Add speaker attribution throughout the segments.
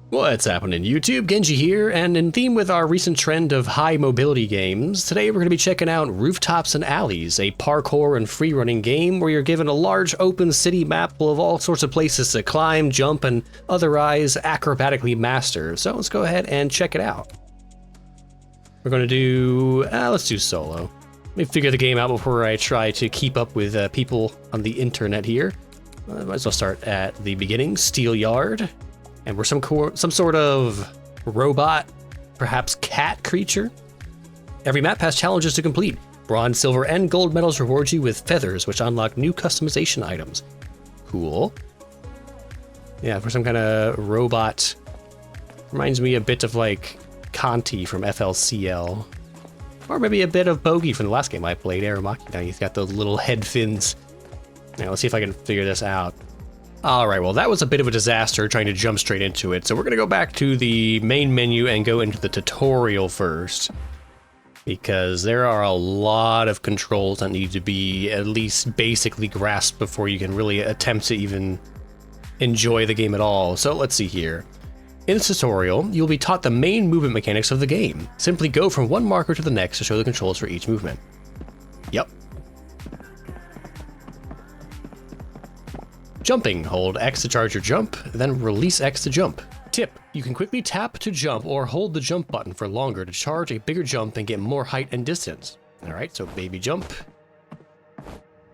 Speaker 1: What's happening, YouTube? Genji here, and in theme with our recent trend of high mobility games, today we're going to be checking out Rooftops and Alleys, a parkour and free-running game where you're given a large open city map full of all sorts of places to climb, jump, and otherwise acrobatically master. So let's go ahead and check it out. We're going to do... let's do solo. Let me figure the game out before I try to keep up with people on the internet here. Might as well start at the beginning, Steel Yard. And we're some sort of robot, perhaps cat creature. Every map has challenges to complete. Bronze, silver, and gold medals reward you with feathers, which unlock new customization items. Cool. Yeah, for some kind of robot. Reminds me a bit of like Conti from FLCL. Or maybe a bit of Bogey from the last game I played, Aramaki. Now he's got those little head fins. Now let's see if I can figure this out. Alright, well that was a bit of a disaster trying to jump straight into it, so we're gonna go back to the main menu and go into the tutorial first. Because there are a lot of controls that need to be at least basically grasped before you can really attempt to even enjoy the game at all. So let's see here. In this tutorial, you'll be taught the main movement mechanics of the game. Simply go from one marker to the next to show the controls for each movement. Yep. Jumping, hold X to charge your jump, then release X to jump. Tip, you can quickly tap to jump or hold the jump button for longer to charge a bigger jump and get more height and distance. Alright, so baby jump.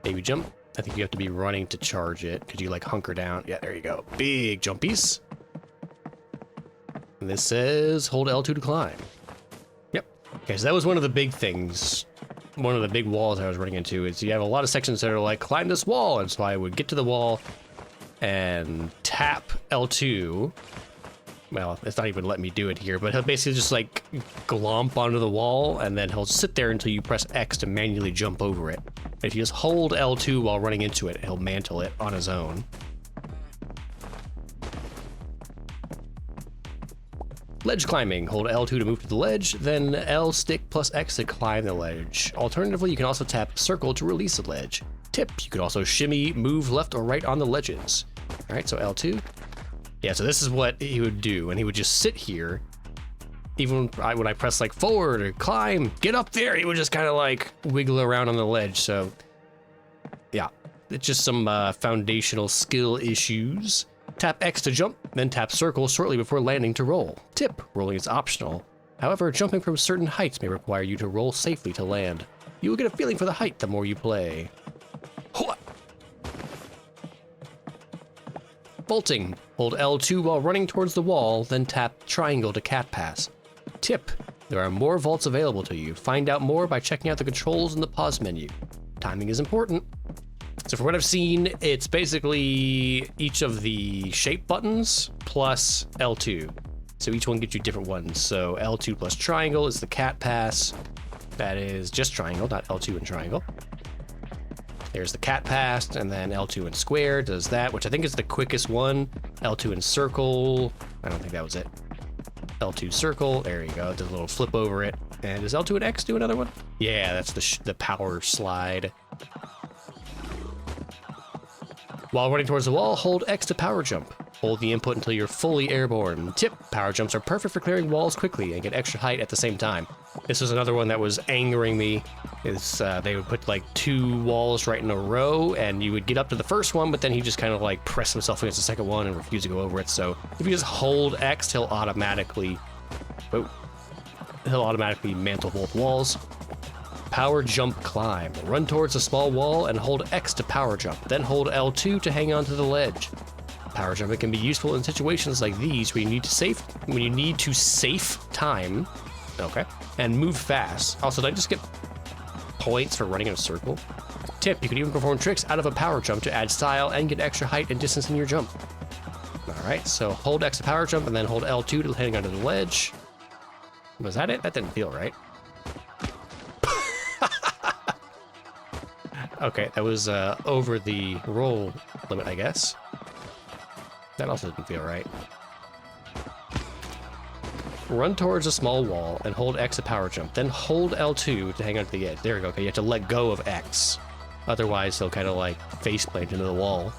Speaker 1: Baby jump. I think you have to be running to charge it. Could you like hunker down? Yeah, there you go. Big jumpies. And this says hold L2 to climb. Yep. Okay, so that was one of the big things. One of the big walls I was running into is you have a lot of sections that are like climb this wall, and so I would get to the wall and tap L2. Well, it's not even letting me do it here, but he'll basically just like glomp onto the wall, and then he'll sit there until you press X to manually jump over it. If you just hold L2 while running into it, he'll mantle it on his own. Ledge climbing, hold L2 to move to the ledge, then L stick plus X to climb the ledge. Alternatively, you can also tap circle to release the ledge. Tip, you can also shimmy, move left or right on the ledges. All right, so L2. Yeah, so this is what he would do, and he would just sit here. Even when I press like forward or climb, get up there, he would just kind of like wiggle around on the ledge. So yeah, it's just some foundational skill issues. Tap X to jump, then tap circle shortly before landing to roll. Tip, rolling is optional. However, jumping from certain heights may require you to roll safely to land. You will get a feeling for the height the more you play. Vaulting, hold L2 while running towards the wall, then tap triangle to cat pass. Tip, there are more vaults available to you. Find out more by checking out the controls in the pause menu. Timing is important. So for what I've seen, it's basically each of the shape buttons plus L2. So each one gives you different ones. So L2 plus triangle is the cat pass. That is just triangle, not L2 and triangle. There's the cat pass, and then L2 and square does that, which I think is the quickest one. L2 and circle, I don't think that was it. L2 circle, there you go, does a little flip over it. And does L2 and X do another one? Yeah, that's the power slide. While running towards the wall, hold X to power jump. Hold the input until you're fully airborne. Tip, power jumps are perfect for clearing walls quickly and get extra height at the same time. This was another one that was angering me. They would put like 2 walls right in a row, and you would get up to the first one, but then he just kind of like press himself against the second one and refuse to go over it. So if you just hold X, he'll automatically mantle both walls. Power jump climb. Run towards a small wall and hold X to power jump, then hold L2 to hang onto the ledge. Power jumping can be useful in situations like these where you need to safe time, okay, and move fast. Also, did I just get points for running in a circle? Tip, you can even perform tricks out of a power jump to add style and get extra height and distance in your jump. Alright, so hold X to power jump and then hold L2 to hang onto the ledge. Was that it? That didn't feel right. Okay, that was over the roll limit, I guess. That also didn't feel right. Run towards a small wall and hold X to power jump, then hold L2 to hang onto the edge. There we go. Okay, you have to let go of X. Otherwise, he'll kind of like face plant into the wall.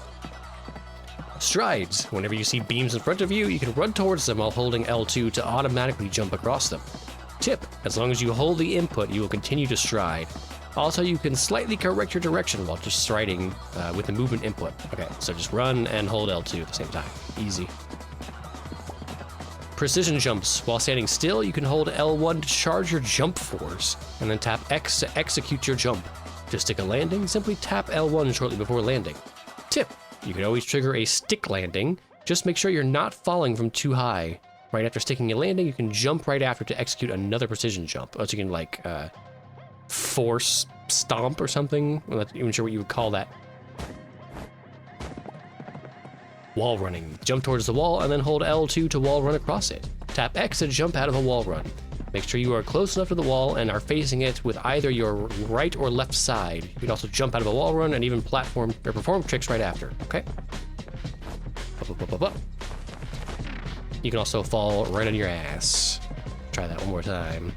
Speaker 1: Strides. Whenever you see beams in front of you, you can run towards them while holding L2 to automatically jump across them. Tip. As long as you hold the input, you will continue to stride. Also, you can slightly correct your direction while just striding with the movement input. Okay, so just run and hold L2 at the same time. Easy. Precision jumps. While standing still, you can hold L1 to charge your jump force, and then tap X to execute your jump. To stick a landing, simply tap L1 shortly before landing. Tip. You can always trigger a stick landing. Just make sure you're not falling from too high. Right after sticking a landing, you can jump right after to execute another precision jump. So you can, like, force stomp or something. I'm not even sure what you would call that. Wall running. Jump towards the wall and then hold L2 to wall run across it. Tap X to jump out of a wall run. Make sure you are close enough to the wall and are facing it with either your right or left side. You can also jump out of a wall run and even platform or perform tricks right after. Okay. Up. You can also fall right on your ass. Try that one more time.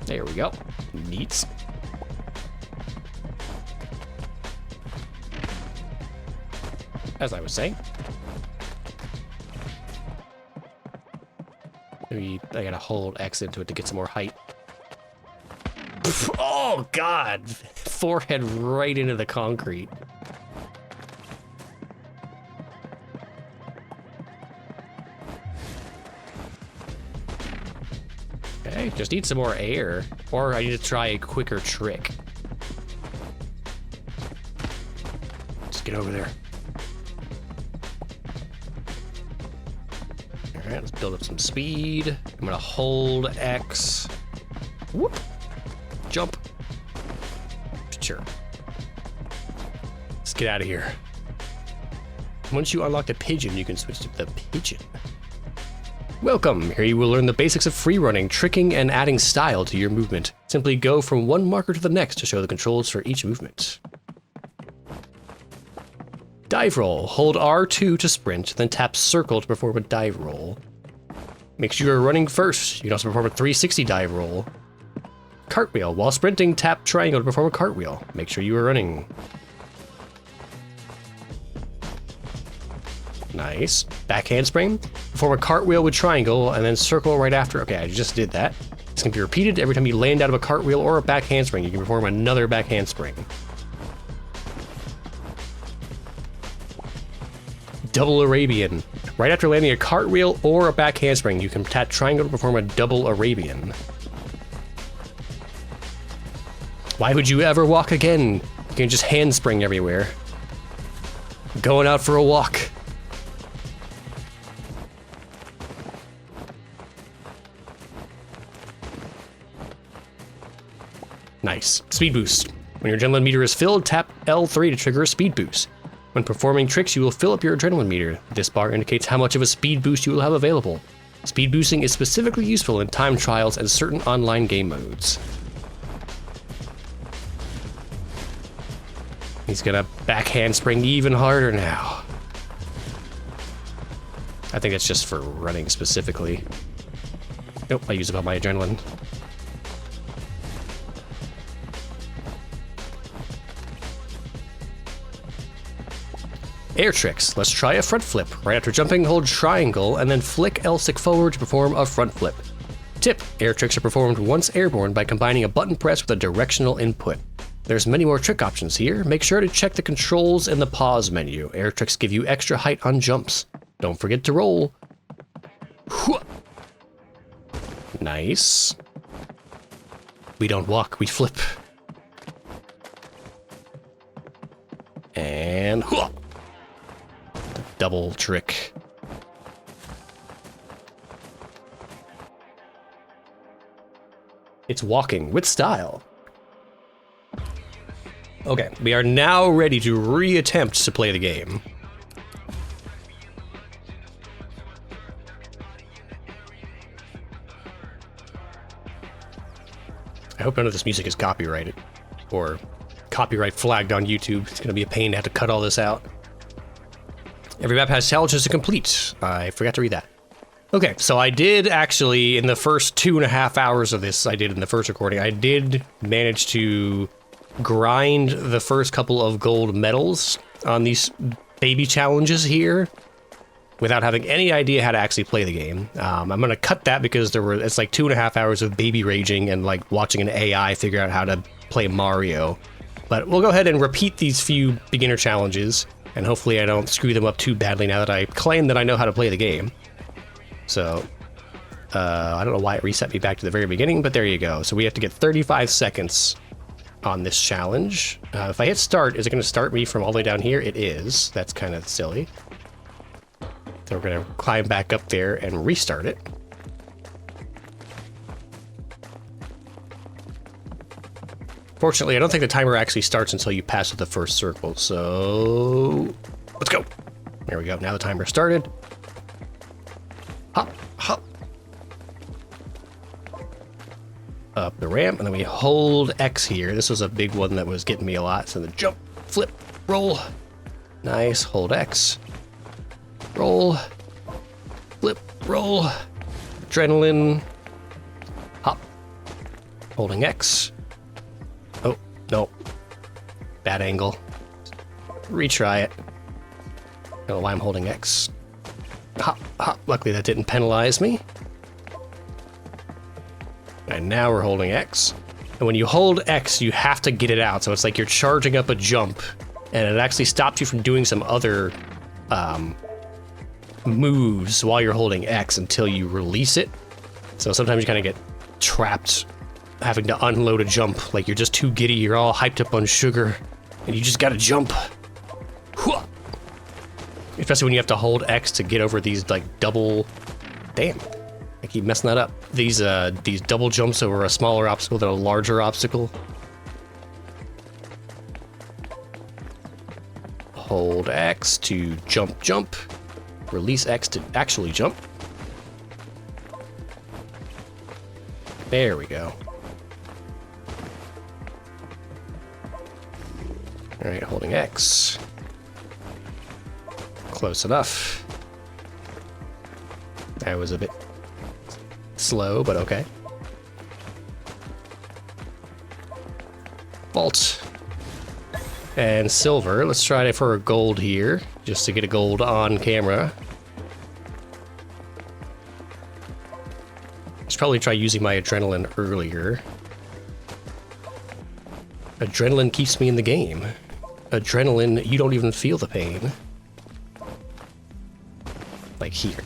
Speaker 1: There we go. Neat. As I was saying. Maybe I gotta hold X into it to get some more height. Oh, God! Forehead right into the concrete. Okay, just need some more air. Or I need to try a quicker trick. Just get over there. Alright, let's build up some speed. I'm gonna hold X. Whoop! Jump. Sure. Let's get out of here. Once you unlock the pigeon, you can switch to the pigeon. Welcome! Here you will learn the basics of free running, tricking, and adding style to your movement. Simply go from one marker to the next to show the controls for each movement. Dive roll. Hold R2 to sprint, then tap circle to perform a dive roll. Make sure you're running first. You can also perform a 360 dive roll. Cartwheel. While sprinting, tap triangle to perform a cartwheel. Make sure you are running. Nice. Back handspring. Perform a cartwheel with triangle and then circle right after. Okay, I just did that. This can be repeated every time you land out of a cartwheel or a back handspring. You can perform another back handspring. Double Arabian. Right after landing a cartwheel or a back handspring, you can tap triangle to perform a double Arabian. Why would you ever walk again? You can just handspring everywhere. Going out for a walk. Nice. Speed boost. When your adrenaline meter is filled, tap L3 to trigger a speed boost. When performing tricks, you will fill up your adrenaline meter. This bar indicates how much of a speed boost you will have available. Speed boosting is specifically useful in time trials and certain online game modes. He's gonna back handspring even harder now. I think that's just for running specifically. Nope, I use up all my adrenaline. Air tricks. Let's try a front flip. Right after jumping, hold triangle and then flick L stick forward to perform a front flip. Tip. Air tricks are performed once airborne by combining a button press with a directional input. There's many more trick options here. Make sure to check the controls in the pause menu. Air tricks give you extra height on jumps. Don't forget to roll. Nice. We don't walk, we flip. And double trick. It's walking with style. Okay, we are now ready to re-attempt to play the game. I hope none of this music is copyrighted or copyright flagged on YouTube. It's gonna be a pain to have to cut all this out. Every map has challenges to complete. I forgot to read that. Okay, so I did actually, in the first 2.5 hours of this I did in the first recording, I did manage to grind the first couple of gold medals on these baby challenges here without having any idea how to actually play the game. I'm going to cut that because it's like 2.5 hours of baby raging and like watching an AI figure out how to play Mario. But we'll go ahead and repeat these few beginner challenges, and hopefully I don't screw them up too badly now that I claim that I know how to play the game. So, I don't know why it reset me back to the very beginning, but there you go. So we have to get 35 seconds on this challenge. If I hit start, is it going to start me from all the way down here? It is. That's kind of silly. So we're going to climb back up there and restart it. Fortunately, I don't think the timer actually starts until you pass the first circle, so let's go. There we go. Now the timer started. Hop, hop. Up the ramp, and then we hold X here. This was a big one that was getting me a lot. So the jump, flip, roll. Nice. Hold X. Roll. Flip, roll. Adrenaline. Hop. Holding X. Oh, no. Bad angle. Retry it. I don't know why I'm holding X. Hop, hop. Luckily that didn't penalize me. And now we're holding X. And when you hold X, you have to get it out. So it's like you're charging up a jump, and it actually stops you from doing some other moves while you're holding X until you release it. So sometimes you kind of get trapped having to unload a jump. Like you're just too giddy, you're all hyped up on sugar, and you just gotta jump. Especially when you have to hold X to get over these like double... Damn. I keep messing that up. These double jumps over a smaller obstacle than a larger obstacle. Hold X to jump, jump. Release X to actually jump. There we go. All right, holding X. Close enough. That was a bit slow, but okay. Vault. And silver. Let's try it for a gold here, just to get a gold on camera. Let's probably try using my adrenaline earlier. Adrenaline keeps me in the game. Adrenaline, you don't even feel the pain. Like here.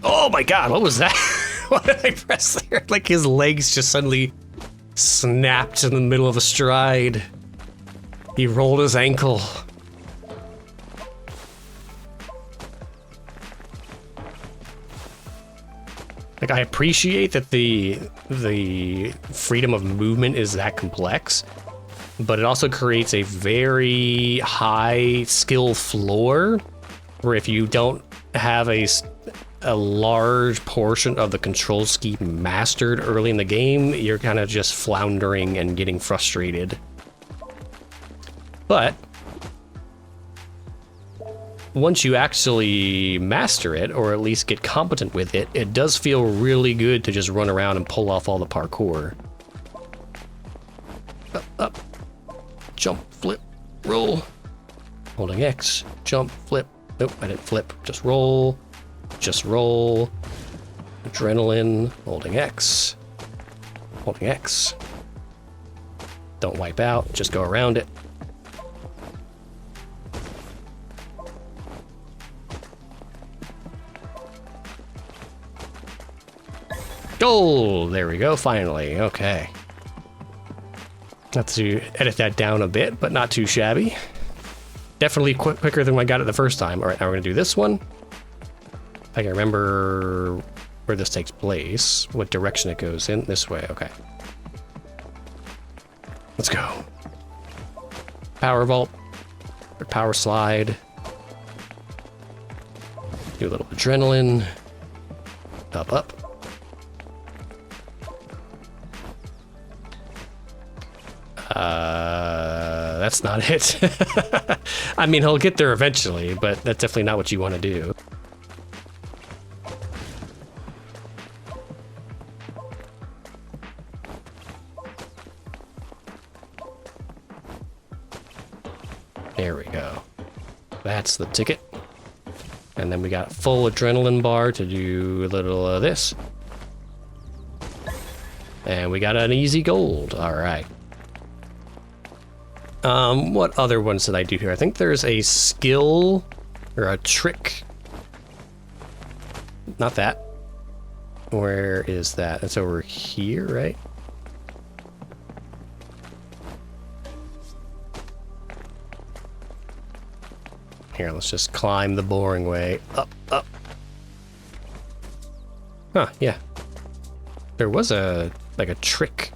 Speaker 1: Oh my god, what was that? What did I press there? Like his legs just suddenly snapped in the middle of a stride. He rolled his ankle. Like, I appreciate that the freedom of movement is that complex, but it also creates a very high skill floor where if you don't have a large portion of the control scheme mastered early in the game, you're kind of just floundering and getting frustrated. But once you actually master it, or at least get competent with it, it does feel really good to just run around and pull off all the parkour. Up, up, jump, flip, roll. Holding X, jump, flip. Nope, I didn't flip, just roll. Just roll. Adrenaline, holding X. Holding X. Don't wipe out, just go around it. Oh, there we go, finally, okay. Have to edit that down a bit, but not too shabby. Definitely quicker than I got it the first time. All right, now we're gonna do this one. If I can remember where this takes place, what direction it goes in. This way, okay. Let's go. Power vault, or power slide. Do a little adrenaline. Up, up. That's not it. I mean, he'll get there eventually, but that's definitely not what you want to do. There we go. That's the ticket. And then we got a full adrenaline bar to do a little of this. And we got an easy gold. All right. What other ones did I do here? I think there's a skill or a trick. Not that. Where is that? It's over here, right? Here, let's just climb the boring way. Up, up. Huh, yeah. There was like a trick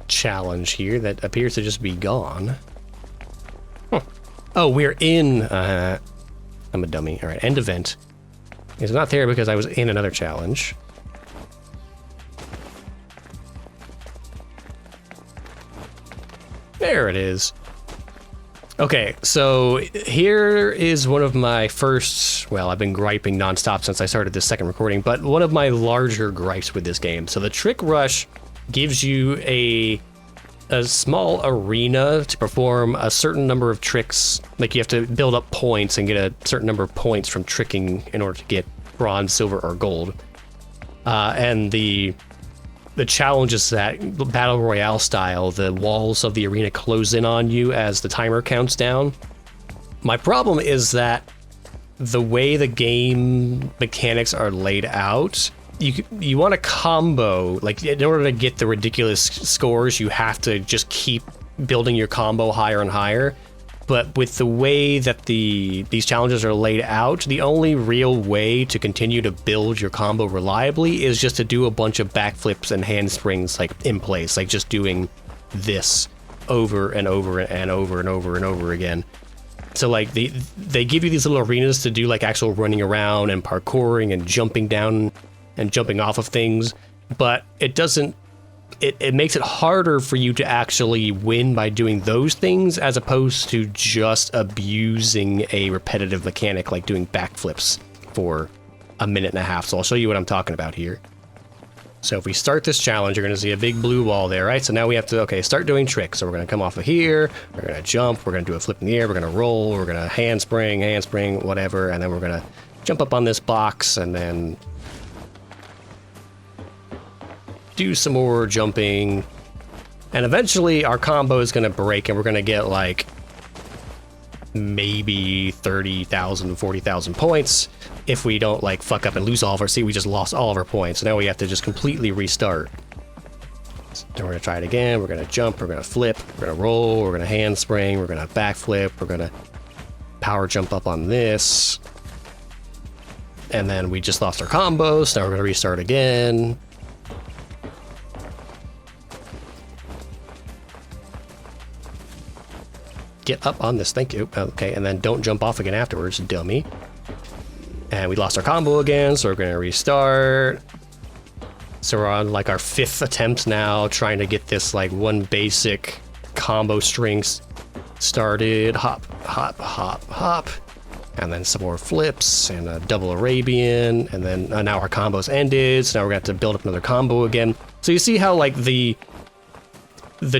Speaker 1: challenge here that appears to just be gone. Huh. Oh, we're in, I'm a dummy. All right, end event. It's not there because I was in another challenge. There it is. Okay, so here is one of my first, well, I've been griping nonstop since I started this second recording, but one of my larger gripes with this game. So the Trick Rush gives you a small arena to perform a certain number of tricks. Like you have to build up points and get a certain number of points from tricking in order to get bronze, silver, or gold. And the challenge is that Battle Royale style, the walls of the arena close in on you as the timer counts down. My problem is that the way the game mechanics are laid out, you want to combo, like in order to get the ridiculous scores, you have to just keep building your combo higher and higher. But with the way that these challenges are laid out, the only real way to continue to build your combo reliably is just to do a bunch of backflips and handsprings like in place, like just doing this over and over and over and over and over again. So like they give you these little arenas to do like actual running around and parkouring and jumping down and jumping off of things, but it doesn't. It makes it harder for you to actually win by doing those things as opposed to just abusing a repetitive mechanic like doing backflips for a minute and a half. So I'll show you what I'm talking about here. So if we start this challenge, you're going to see a big blue wall there, right? So now we have to, okay, start doing tricks. So we're going to come off of here, we're going to jump, we're going to do a flip in the air, we're going to roll, we're going to handspring, whatever, and then we're going to jump up on this box and then do some more jumping, and eventually our combo is going to break and we're going to get like maybe 30,000, 40,000 points if we don't like fuck up and lose all of our, see, we just lost all of our points. So now we have to just completely restart. Then we're going to try it again. We're going to jump, we're going to flip, we're going to roll, we're going to handspring, we're going to backflip, we're going to power jump up on this. And then we just lost our combo, so now we're going to restart again. Get up on this, thank you. Okay, and then don't jump off again afterwards, dummy. And we lost our combo again, so we're gonna restart. So we're on like our 5th attempt now, trying to get this like one basic combo strings started. Hop, hop, hop, hop. And then some more flips and a double Arabian. And then now our combo's ended, so now we're gonna have to build up another combo again. So you see how like the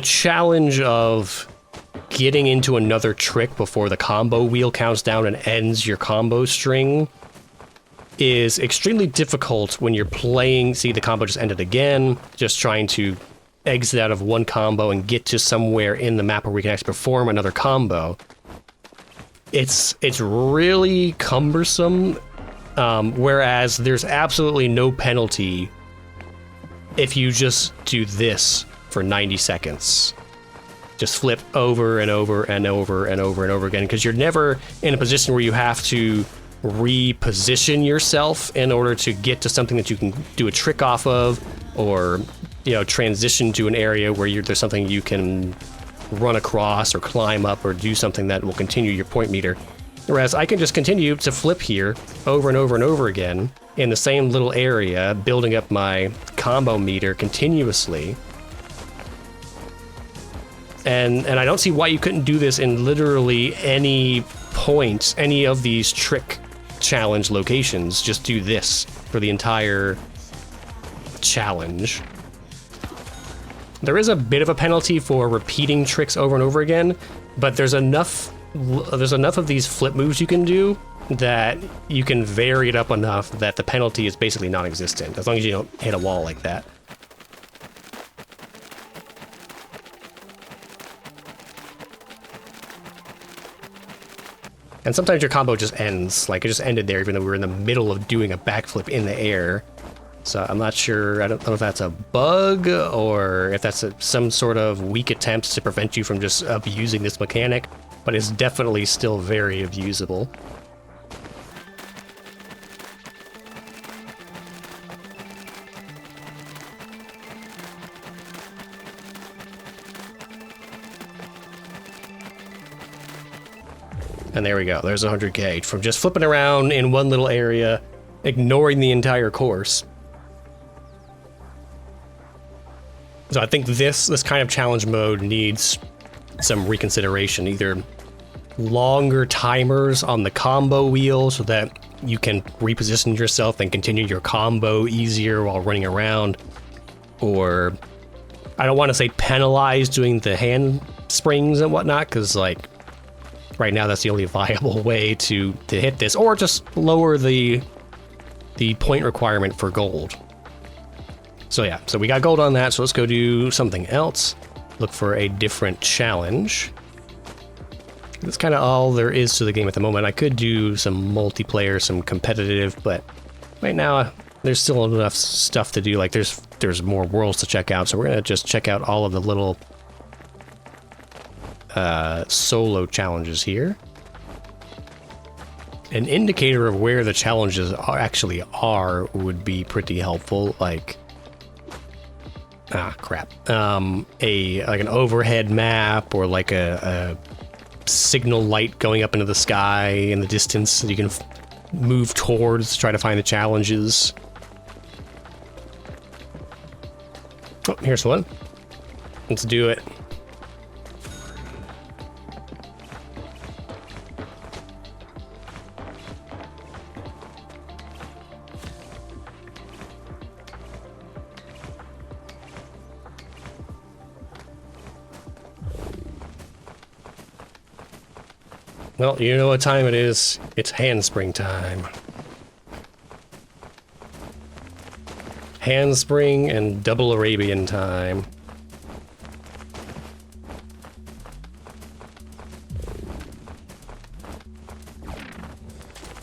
Speaker 1: challenge of getting into another trick before the combo wheel counts down and ends your combo string is extremely difficult when you're playing. See, the combo just ended again, just trying to exit out of one combo and get to somewhere in the map where we can actually perform another combo. It's really cumbersome, whereas there's absolutely no penalty if you just do this for 90 seconds. Just flip over and over and over and over and over again, because you're never in a position where you have to reposition yourself in order to get to something that you can do a trick off of, or, you know, transition to an area where there's something you can run across or climb up or do something that will continue your point meter. Whereas I can just continue to flip here over and over and over again in the same little area, building up my combo meter continuously. And I don't see why you couldn't do this in literally any point, any of these trick challenge locations. Just do this for the entire challenge. There is a bit of a penalty for repeating tricks over and over again, but there's enough of these flip moves you can do that you can vary it up enough that the penalty is basically non-existent, as long as you don't hit a wall like that. And sometimes your combo just ends, like it just ended there even though we were in the middle of doing a backflip in the air. So I'm not sure, I don't know if that's a bug or if that's some sort of weak attempt to prevent you from just abusing this mechanic, but it's definitely still very abusable. And there we go, there's 100K from just flipping around in one little area, ignoring the entire course. So I think this kind of challenge mode needs some reconsideration, either longer timers on the combo wheel so that you can reposition yourself and continue your combo easier while running around, or I don't want to say penalize doing the hand springs and whatnot, because like right now that's the only viable way to hit this, or just lower the point requirement for gold. So yeah, so we got gold on that, so let's go do something else. Look for a different challenge. That's kind of all there is to the game at the moment. I could do some multiplayer, some competitive, but right now there's still enough stuff to do. Like there's more worlds to check out, so we're gonna just check out all of the little solo challenges here. An indicator of where the challenges actually are would be pretty helpful, like like an overhead map, or like a signal light going up into the sky in the distance that you can move towards to try to find the challenges. Oh, here's one. Let's do it. Well, you know what time it is. It's handspring time. Handspring and double Arabian time.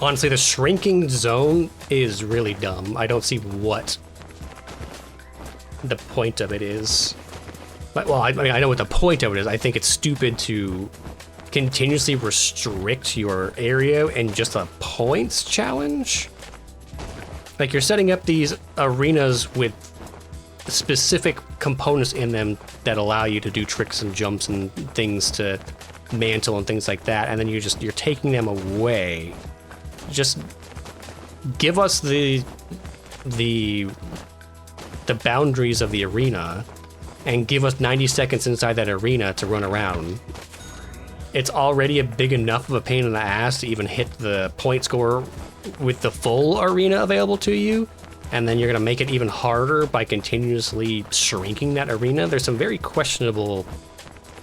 Speaker 1: Honestly, the shrinking zone is really dumb. I don't see what the point of it is. But, well, I mean, I know what the point of it is. I think it's stupid to continuously restrict your area in just a points challenge. Like, you're setting up these arenas with specific components in them that allow you to do tricks and jumps and things to mantle and things like that, and then you're taking them away. Just give us the boundaries of the arena and give us 90 seconds inside that arena to run around. It's already a big enough of a pain in the ass to even hit the point score with the full arena available to you, and then you're going to make it even harder by continuously shrinking that arena. There's some very questionable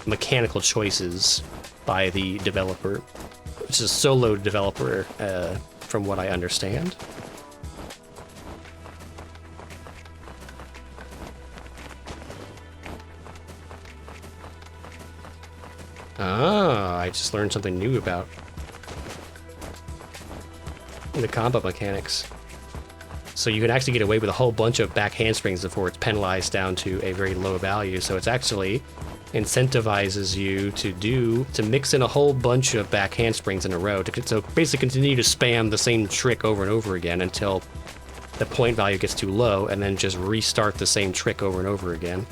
Speaker 1: mechanical choices by the developer, which is a solo developer, from what I understand. Ah, I just learned something new about the combo mechanics. So you can actually get away with a whole bunch of back handsprings before it's penalized down to a very low value. So it's actually incentivizes you to mix in a whole bunch of back handsprings in a row. So basically continue to spam the same trick over and over again until the point value gets too low, and then just restart the same trick over and over again.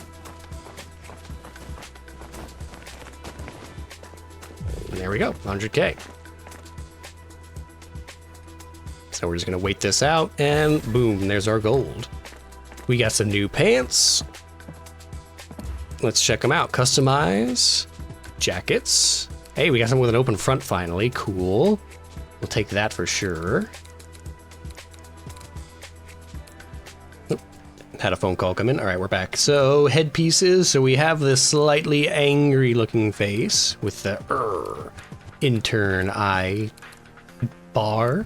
Speaker 1: And there we go, 100K. So we're just gonna wait this out, and boom, there's our gold. We got some new pants. Let's check them out. Customize, jackets. Hey, we got some with an open front finally, cool. We'll take that for sure. Had a phone call come in. All right, we're back. So headpieces. So we have this slightly angry looking face with the intern eye bar.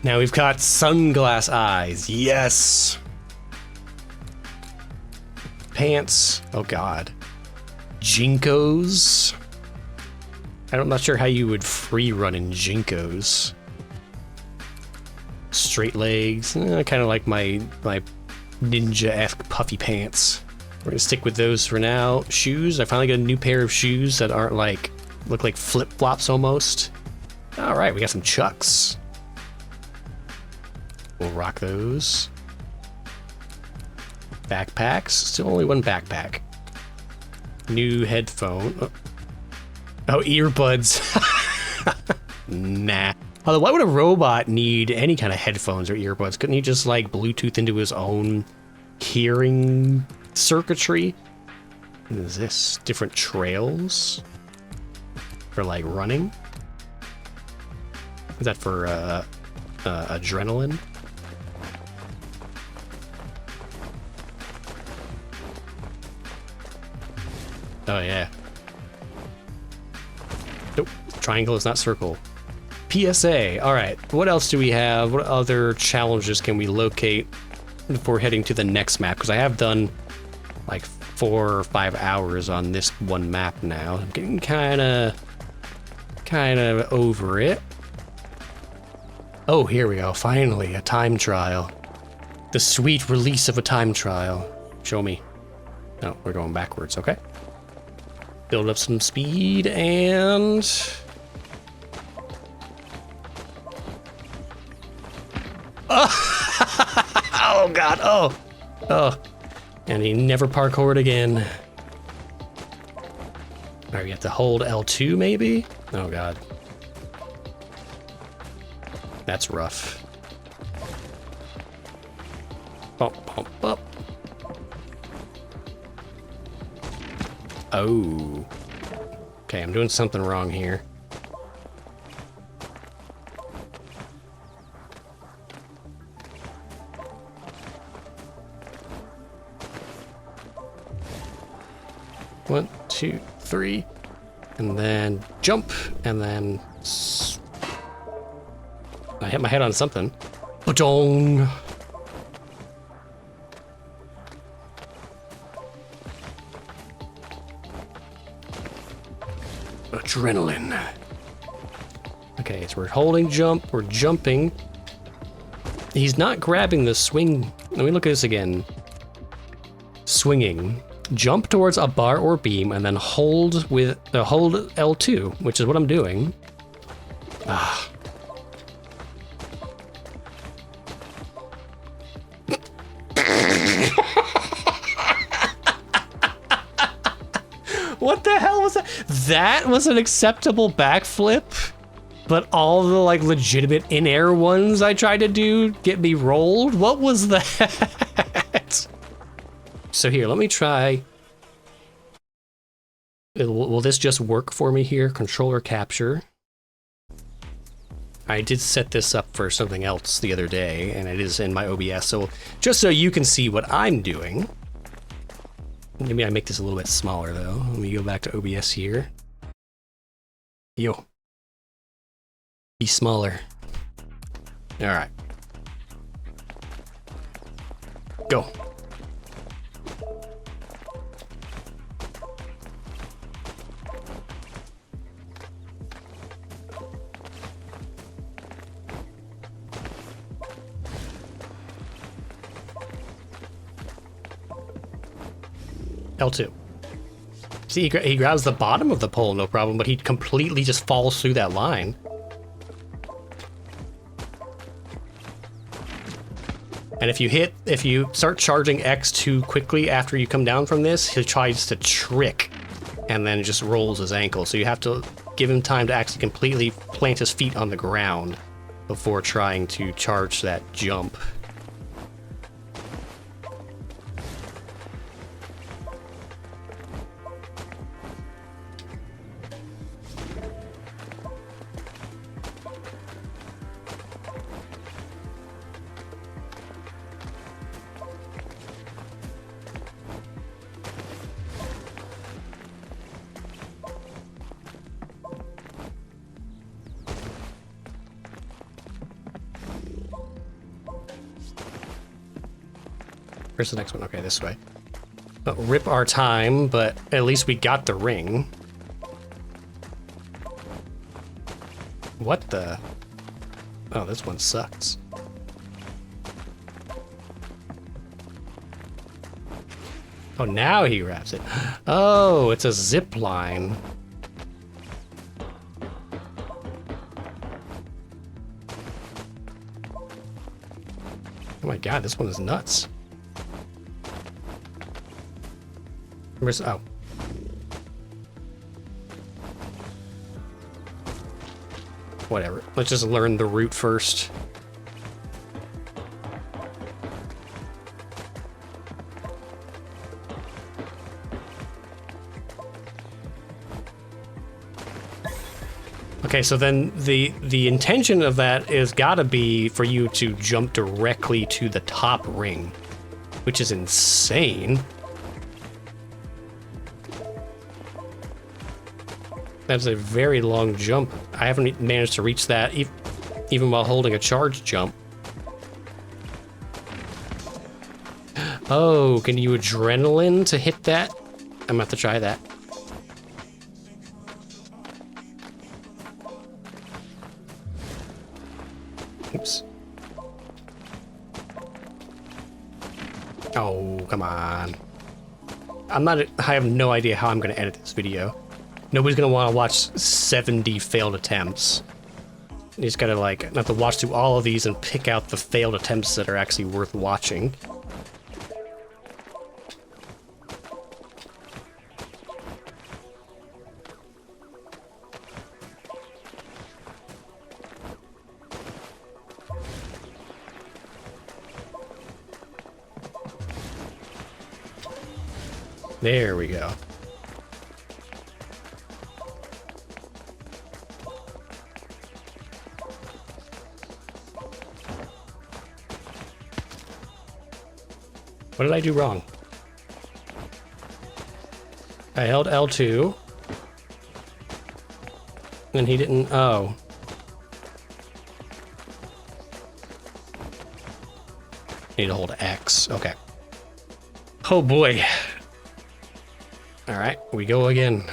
Speaker 1: Now we've got sunglass eyes. Yes. Pants. Oh God. Jinkos. I'm not sure how you would free run in Jinkos. Straight legs. Kind of like my ninja-esque puffy pants. We're gonna stick with those for now. Shoes. I finally got a new pair of shoes that aren't like, look like flip-flops almost. All right, we got some Chucks. We'll rock those. Backpacks. Still only one backpack. New headphone. Oh, earbuds. Nah. Although, why would a robot need any kind of headphones or earbuds? Couldn't he just, like, Bluetooth into his own hearing circuitry? What is this? Different trails? For, like, running? Is that for, adrenaline? Oh, yeah. Nope. Triangle is not circle. PSA. All right. What else do we have? What other challenges can we locate before heading to the next map? Because I have done like 4 or 5 hours on this one map now. I'm getting kind of over it. Oh, here we go. Finally, a time trial. The sweet release of a time trial. Show me. No, we're going backwards. Okay. Build up some speed and... Oh God, oh. And he never parkoured again. All right, we have to hold L2 maybe? Oh God. That's rough. Bump, bump, bump. Oh. Okay, I'm doing something wrong here. One, two, three, and then jump, and then I hit my head on something. Ba-dong! Adrenaline. Okay, so we're holding jump, we're jumping. He's not grabbing the swing. Let me look at this again. Swinging. Jump towards a bar or beam and then hold with hold L2, which is what I'm doing. Ah. What the hell was that? That was an acceptable backflip, but all the like legitimate in-air ones I tried to do get me rolled? What was that? So here, let me try. Will this just work for me here? Controller capture. I did set this up for something else the other day, and it is in my OBS, so just so you can see what I'm doing. Maybe I make this a little bit smaller, though. Let me go back to OBS here. Yo. Be smaller. All right. Go. L2. See, he grabs the bottom of the pole, no problem, but he completely just falls through that line. And if you start charging X too quickly after you come down from this, he tries to trick and then just rolls his ankle. So you have to give him time to actually completely plant his feet on the ground before trying to charge that jump. Where's the next one? Okay, this way. Rip our time, but at least we got the ring. What the? Oh, this one sucks. Oh, now he wraps it. Oh, it's a zip line. Oh my god, this one is nuts. Where's, oh. Whatever. Let's just learn the route first. Okay, so then the intention of that is gotta be for you to jump directly to the top ring, which is insane. That's a very long jump. I haven't managed to reach that even while holding a charge jump. Oh, can you adrenaline to hit that? I'm gonna have to try that. Oops. Oh, come on. I have no idea how I'm gonna edit this video. Nobody's gonna want to watch 70 failed attempts. You just gotta have to watch through all of these and pick out the failed attempts that are actually worth watching. There we go. What did I do wrong? I held L2. And he didn't... Oh. Need to hold X. Okay. Oh boy. Alright, we go again.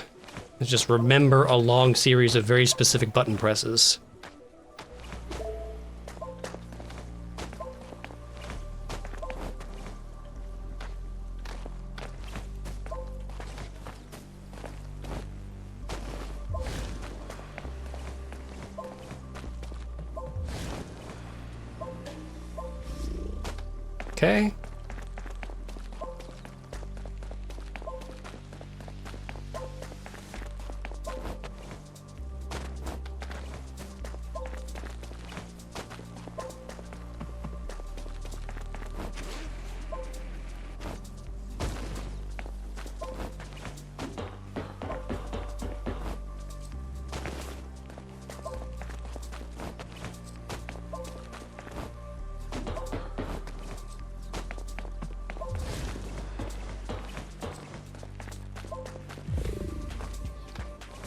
Speaker 1: Let's just remember a long series of very specific button presses. Okay.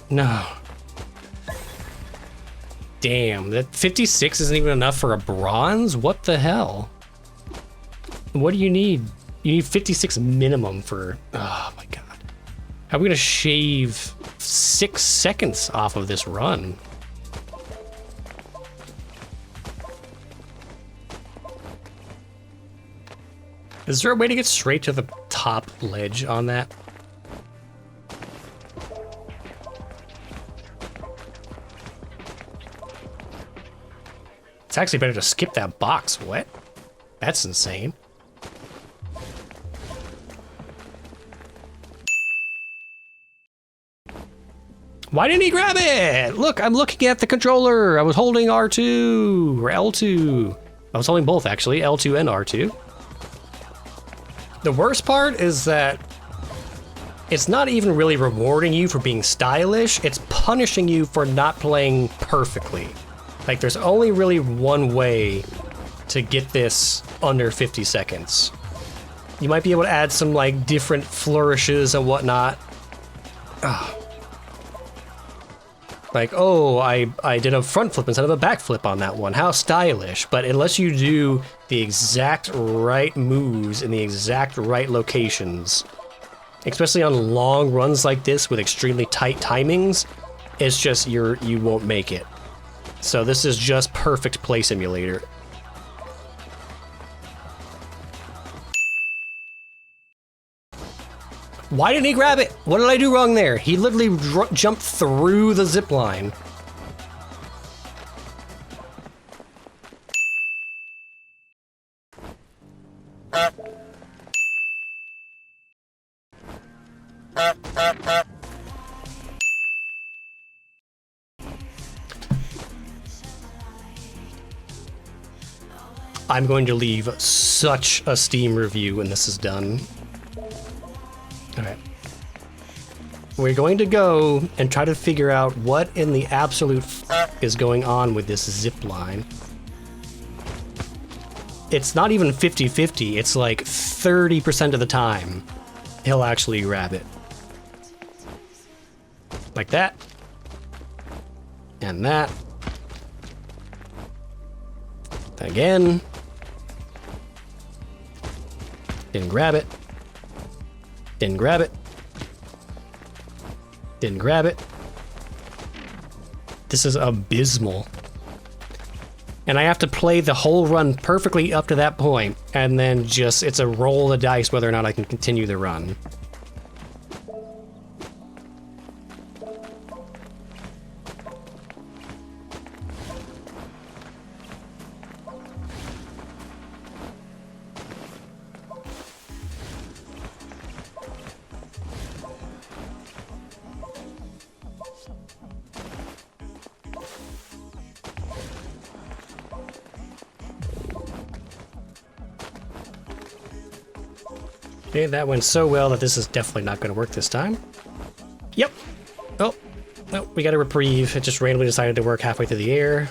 Speaker 1: No. Damn, that 56 isn't even enough for a bronze? What the hell? What do you need? You need 56 minimum for... Oh my god. How are we gonna shave 6 seconds off of this run? Is there a way to get straight to the top ledge on that? It's actually better to skip that box. What? That's insane. Why didn't he grab it? Look, I'm looking at the controller. I was holding R2 or L2. I was holding both actually, L2 and R2. The worst part is that it's not even really rewarding you for being stylish. It's punishing you for not playing perfectly. Like, there's only really one way to get this under 50 seconds. You might be able to add some, like, different flourishes and whatnot. Ugh. Like, oh, I did a front flip instead of a back flip on that one. How stylish. But unless you do the exact right moves in the exact right locations, especially on long runs like this with extremely tight timings, it's just you won't make it. So this is just perfect play simulator. Why didn't he grab it? What did I do wrong there? He literally jumped through the zip line. I'm going to leave such a Steam review when this is done. Alright. We're going to go and try to figure out what in the absolute is going on with this zip line. It's not even 50-50, it's like 30% of the time he'll actually grab it. Like that. And that. Again. Didn't grab it. Didn't grab it. Didn't grab it. This is abysmal. And I have to play the whole run perfectly up to that point, and then just, it's a roll of the dice whether or not I can continue the run. Okay, that went so well that this is definitely not going to work this time. Yep. Oh, no, we got a reprieve. It just randomly decided to work halfway through the air.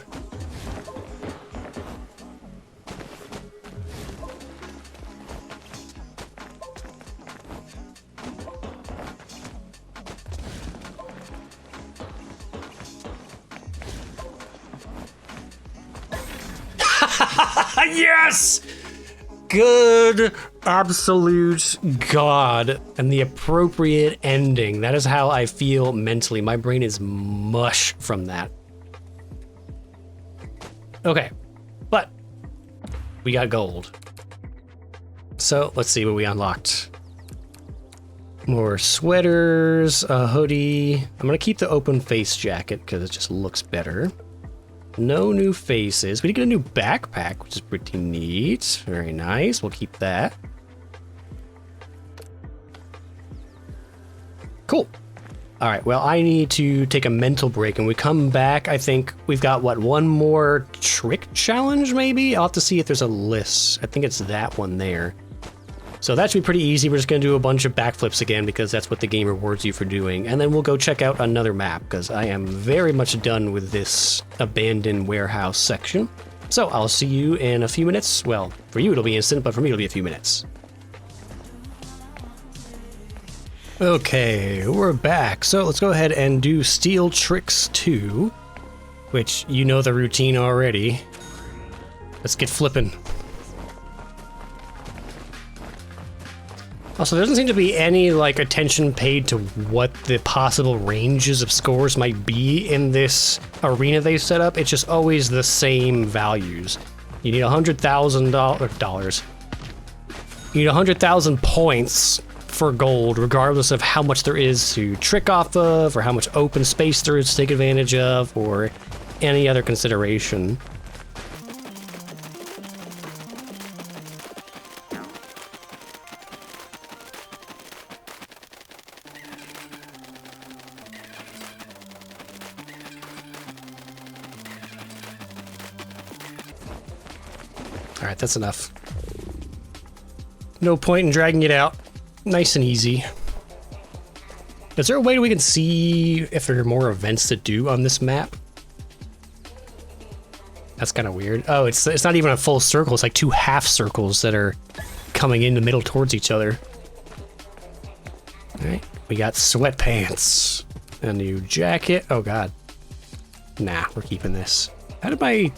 Speaker 1: Yes! Good absolute God. And the appropriate ending. That is how I feel mentally. My brain is mush from that. Okay, but we got gold. So let's see what we unlocked. More sweaters, a hoodie. I'm gonna keep the open face jacket because it just looks better. No new faces. We did get a new backpack, which is pretty neat. Very nice. We'll keep that. Cool. All right. Well, I need to take a mental break. And we come back, I think we've got, what, one more trick challenge, maybe? I'll have to see if there's a list. I think it's that one there. So that should be pretty easy. We're just going to do a bunch of backflips again because that's what the game rewards you for doing. And then we'll go check out another map because I am very much done with this abandoned warehouse section. So I'll see you in a few minutes. Well, for you it'll be instant, but for me it'll be a few minutes. Okay, we're back. So let's go ahead and do Steel Tricks 2, which you know the routine already. Let's get flipping. Also, there doesn't seem to be any, like, attention paid to what the possible ranges of scores might be in this arena they set up. It's just always the same values. You need $100,000. You need 100,000 points for gold, regardless of how much there is to trick off of, or how much open space there is to take advantage of, or any other consideration. Alright, that's enough. No point in dragging it out. Nice and easy. Is there a way we can see if there are more events to do on this map? That's kind of weird. Oh, it's not even a full circle. It's like two half circles that are coming in the middle towards each other. Alright, we got sweatpants. A new jacket. Oh god. Nah, we're keeping this. How did my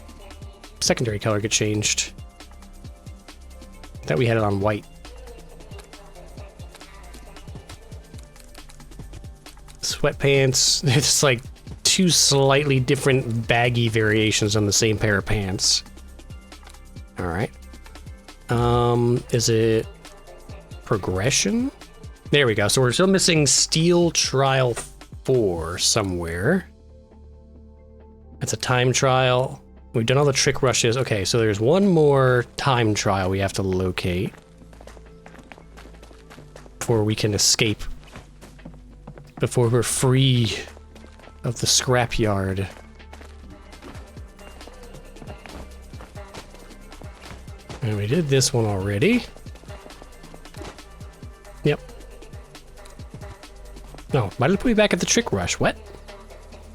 Speaker 1: secondary color get changed? I thought we had it on white. Sweatpants. It's like two slightly different baggy variations on the same pair of pants. All right. Is it progression? There we go. So we're still missing Steel Trial 4 somewhere. That's a time trial. We've done all the trick rushes. Okay, so there's one more time trial we have to locate before we can escape. Before we're free of the scrapyard. And we did this one already. Yep. No, why did it put me back at the trick rush? What?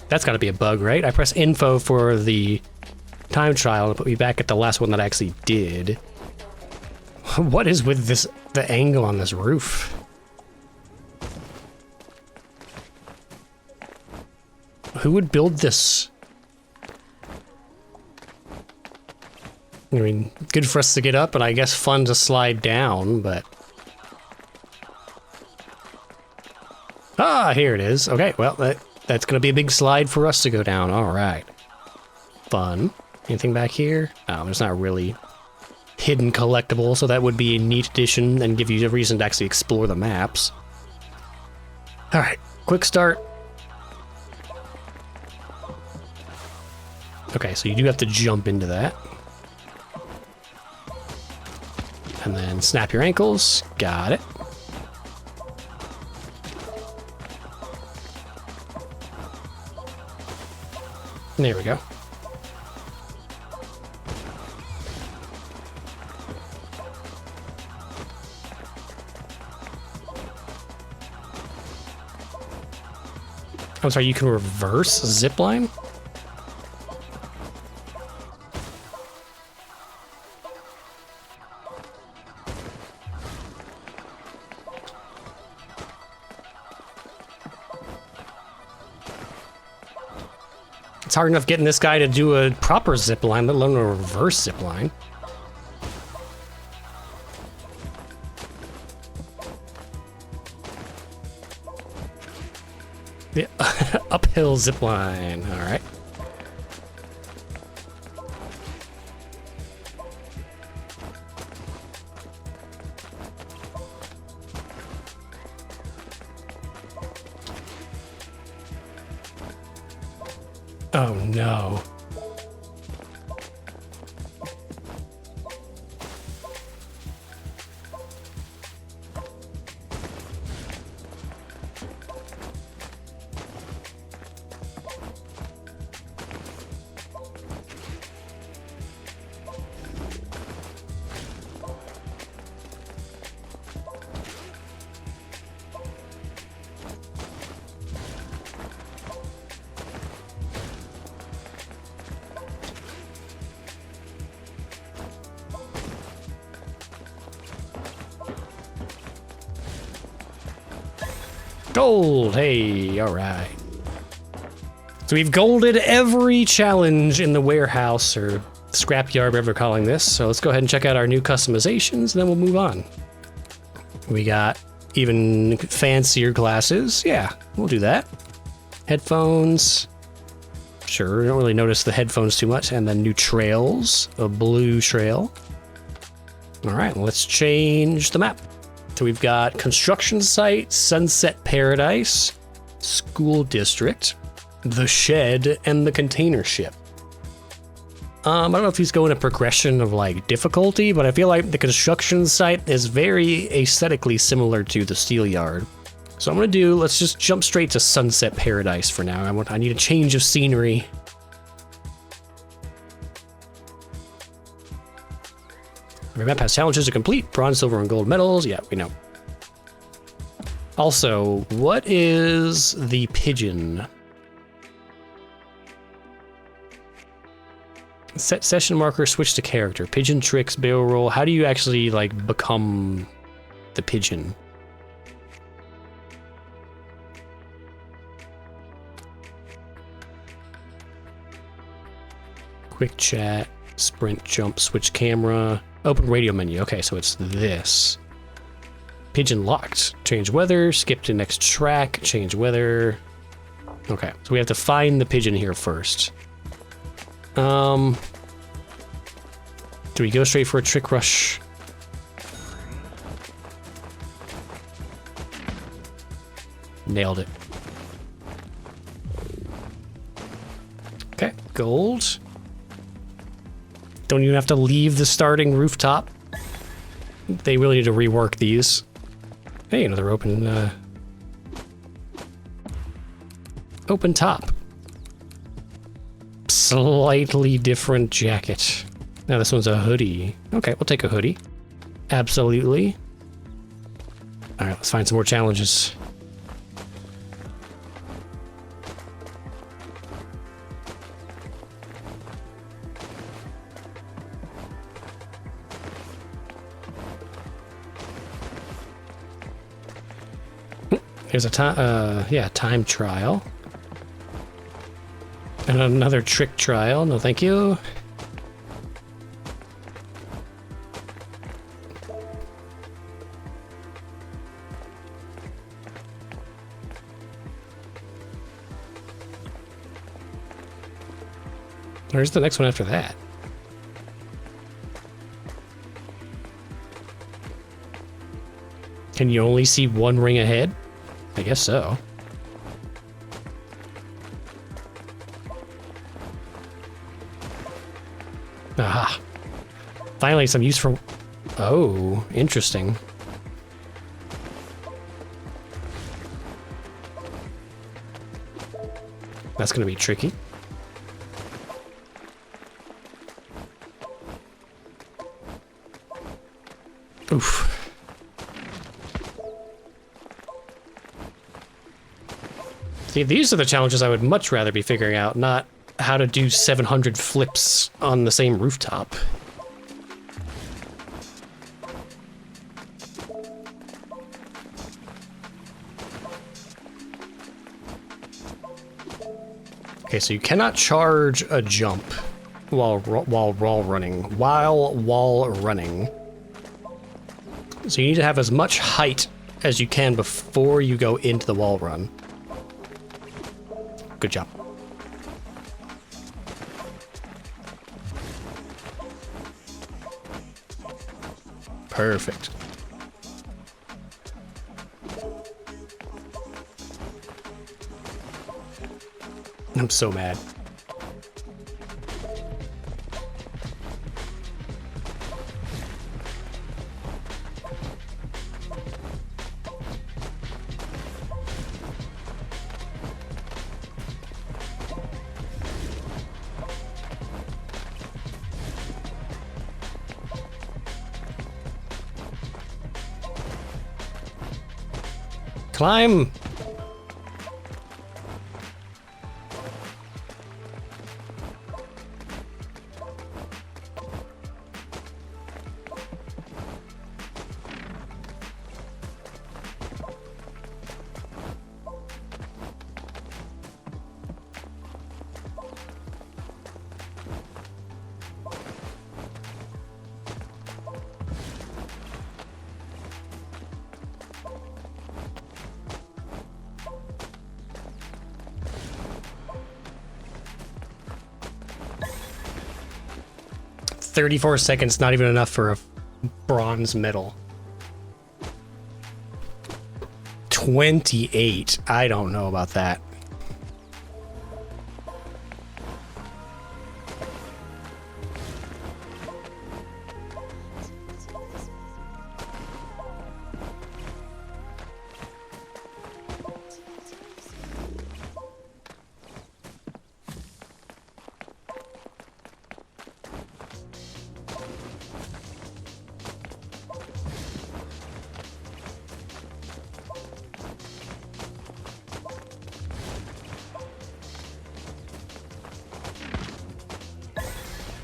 Speaker 1: That's gotta be a bug, right? I press info for the time trial and put me back at the last one that I actually did. What is with this, the angle on this roof? Who would build this? I mean, good for us to get up, and I guess fun to slide down, but... Ah, here it is. Okay, well, that's gonna be a big slide for us to go down. All right. Fun. Anything back here? Oh, there's not really hidden collectible, so that would be a neat addition and give you a reason to actually explore the maps. All right, quick start. Okay, so you do have to jump into that. And then snap your ankles. Got it. There we go. I'm sorry, you can reverse zipline? It's hard enough getting this guy to do a proper zipline, let alone a reverse zipline. Yeah, uphill zipline, all right. Oh no. Gold! Hey, alright. So we've golded every challenge in the warehouse, or scrapyard, whatever we're calling this. So let's go ahead and check out our new customizations, and then we'll move on. We got even fancier glasses. Yeah, we'll do that. Headphones. Sure, don't really notice the headphones too much. And then new trails, a blue trail. Alright, let's change the map. So we've got construction site, Sunset Paradise, school district, the shed, and the container ship. I don't know if he's going a progression of like difficulty, but I feel like the construction site is very aesthetically similar to the steel yard. So I'm gonna do, let's just jump straight to Sunset Paradise for now. I need a change of scenery. Your map has challenges to complete. Bronze, silver, and gold medals. Yeah, we know. Also, what is the pigeon? Set session marker, switch to character. Pigeon tricks, barrel roll. How do you actually, like, become the pigeon? Quick chat, sprint, jump, switch camera, open radio menu. Okay, so it's this. Pigeon locked. Change weather, skip to next track, change weather. Okay, so we have to find the pigeon here first. Do we go straight for a trick rush? Nailed it. Okay, gold. Don't even have to leave the starting rooftop. They really need to rework these. Hey, another open top. Slightly different jacket. Now this one's a hoodie. Okay, we'll take a hoodie. Absolutely. All right, let's find some more challenges. Here's a time trial. And another trick trial. No, thank you. Where's the next one after that? Can you only see one ring ahead? I guess so. Aha. Finally, some use for... Oh, interesting. That's gonna be tricky. Oof. See, these are the challenges I would much rather be figuring out, not how to do 700 flips on the same rooftop. Okay, so you cannot charge a jump while wall running. So you need to have as much height as you can before you go into the wall run. Good job. Perfect. I'm so mad. Climb! "34 seconds, not even enough for a bronze medal." 28. I don't know about that.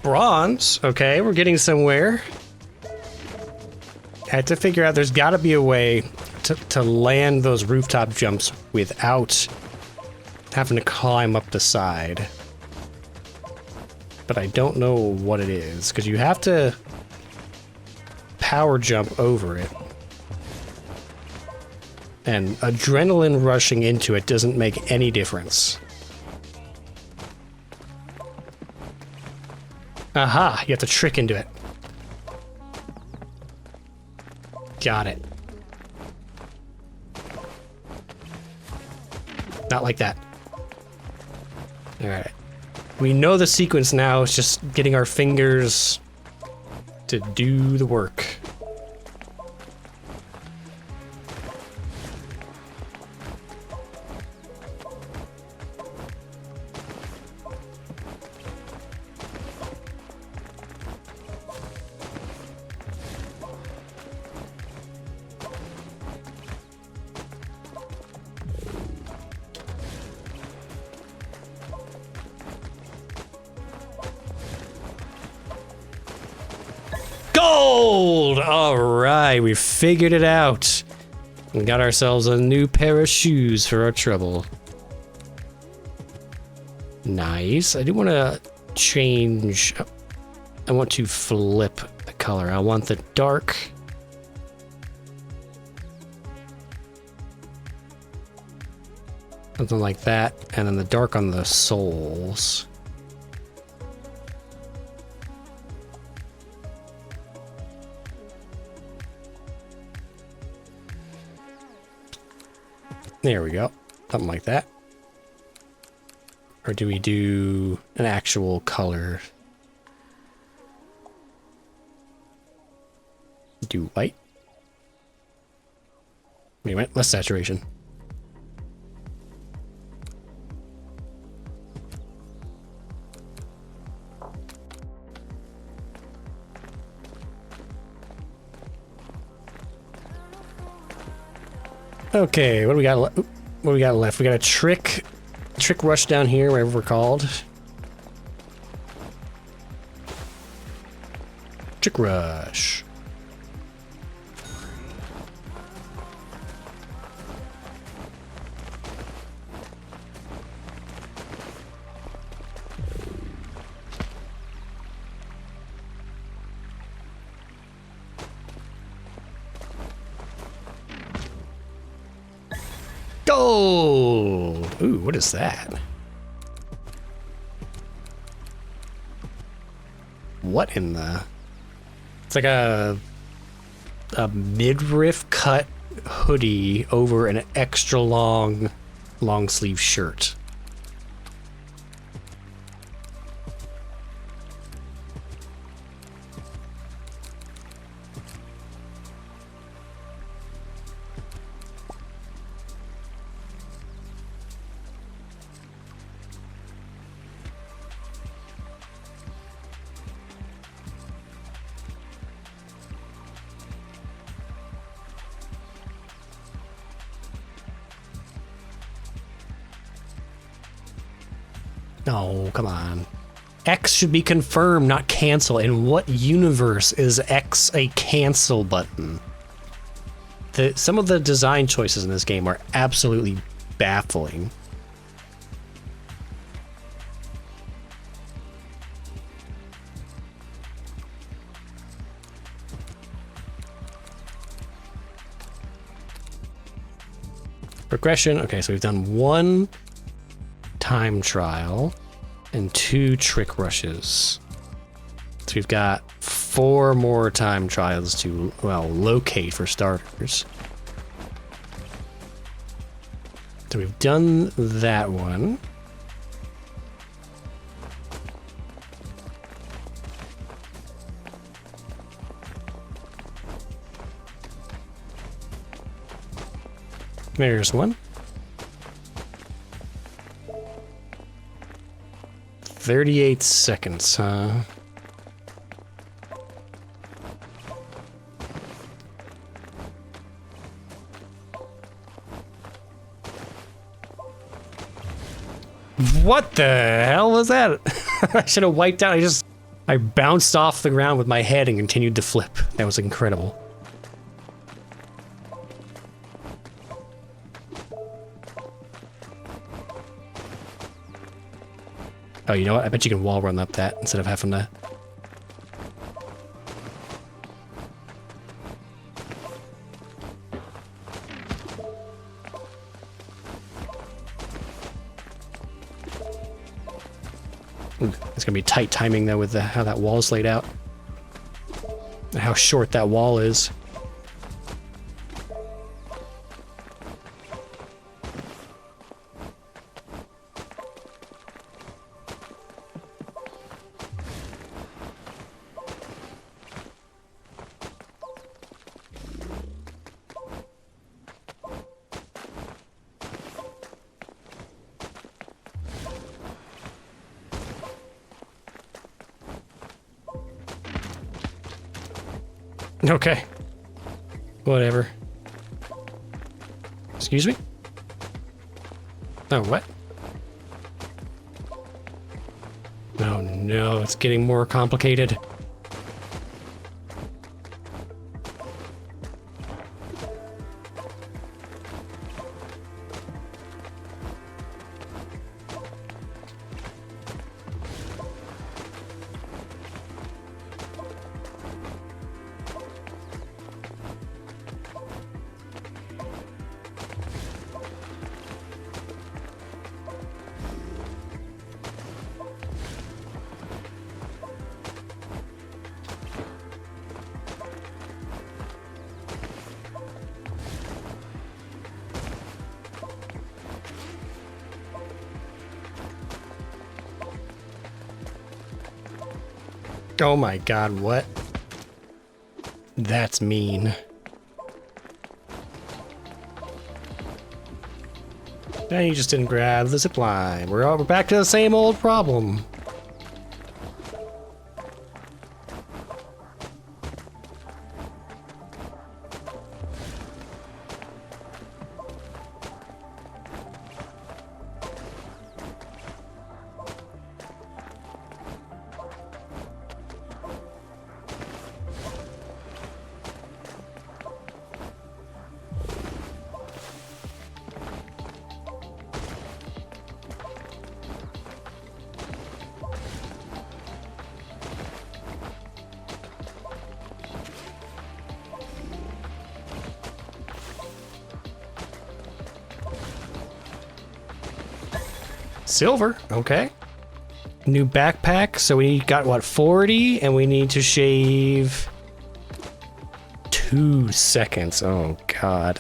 Speaker 1: Bronze. Okay, we're getting somewhere. I had to figure out there's got to be a way to land those rooftop jumps without having to climb up the side. but I don't know what it is, because you have to power jump over it. And adrenaline rushing into it doesn't make any difference. Aha! You have to trick into it. Got it. Not like that. Alright. We know the sequence now, it's just getting our fingers to do the work. Gold! Alright, we figured it out. We got ourselves a new pair of shoes for our trouble. Nice. I do want to change. I want to flip the color. I want the dark. Something like that. And then the dark on the soles. There we go. Something like that. Or do we do an actual color? Do white? We went less saturation. Okay, what do we got? What do we got left? We got a trick rush down here, whatever we're called. Trick rush. Gold! Ooh, what is that? What in the... It's like a midriff cut hoodie over an extra long sleeve shirt. No, come on. X should be confirm, not cancel. In what universe is X a cancel button? Some of the design choices in this game are absolutely baffling. Progression. Okay, so we've done one time trial and 2 trick rushes. So we've got 4 more time trials to, well, locate for starters. So we've done that one. There's one. 38 seconds, huh? What the hell was that? I should have wiped out. I bounced off the ground with my head and continued to flip. That was incredible. Oh, you know what? I bet you can wall run up that instead of having to... Ooh, it's gonna be tight timing though with how that wall's laid out. And how short that wall is. Okay. Whatever. Excuse me? Oh, what? Oh no, it's getting more complicated. Oh my god, what? That's mean. And you just didn't grab the zipline. We're back to the same old problem. Silver, okay. New backpack, so we got what, 40, and we need to shave 2 seconds. Oh god.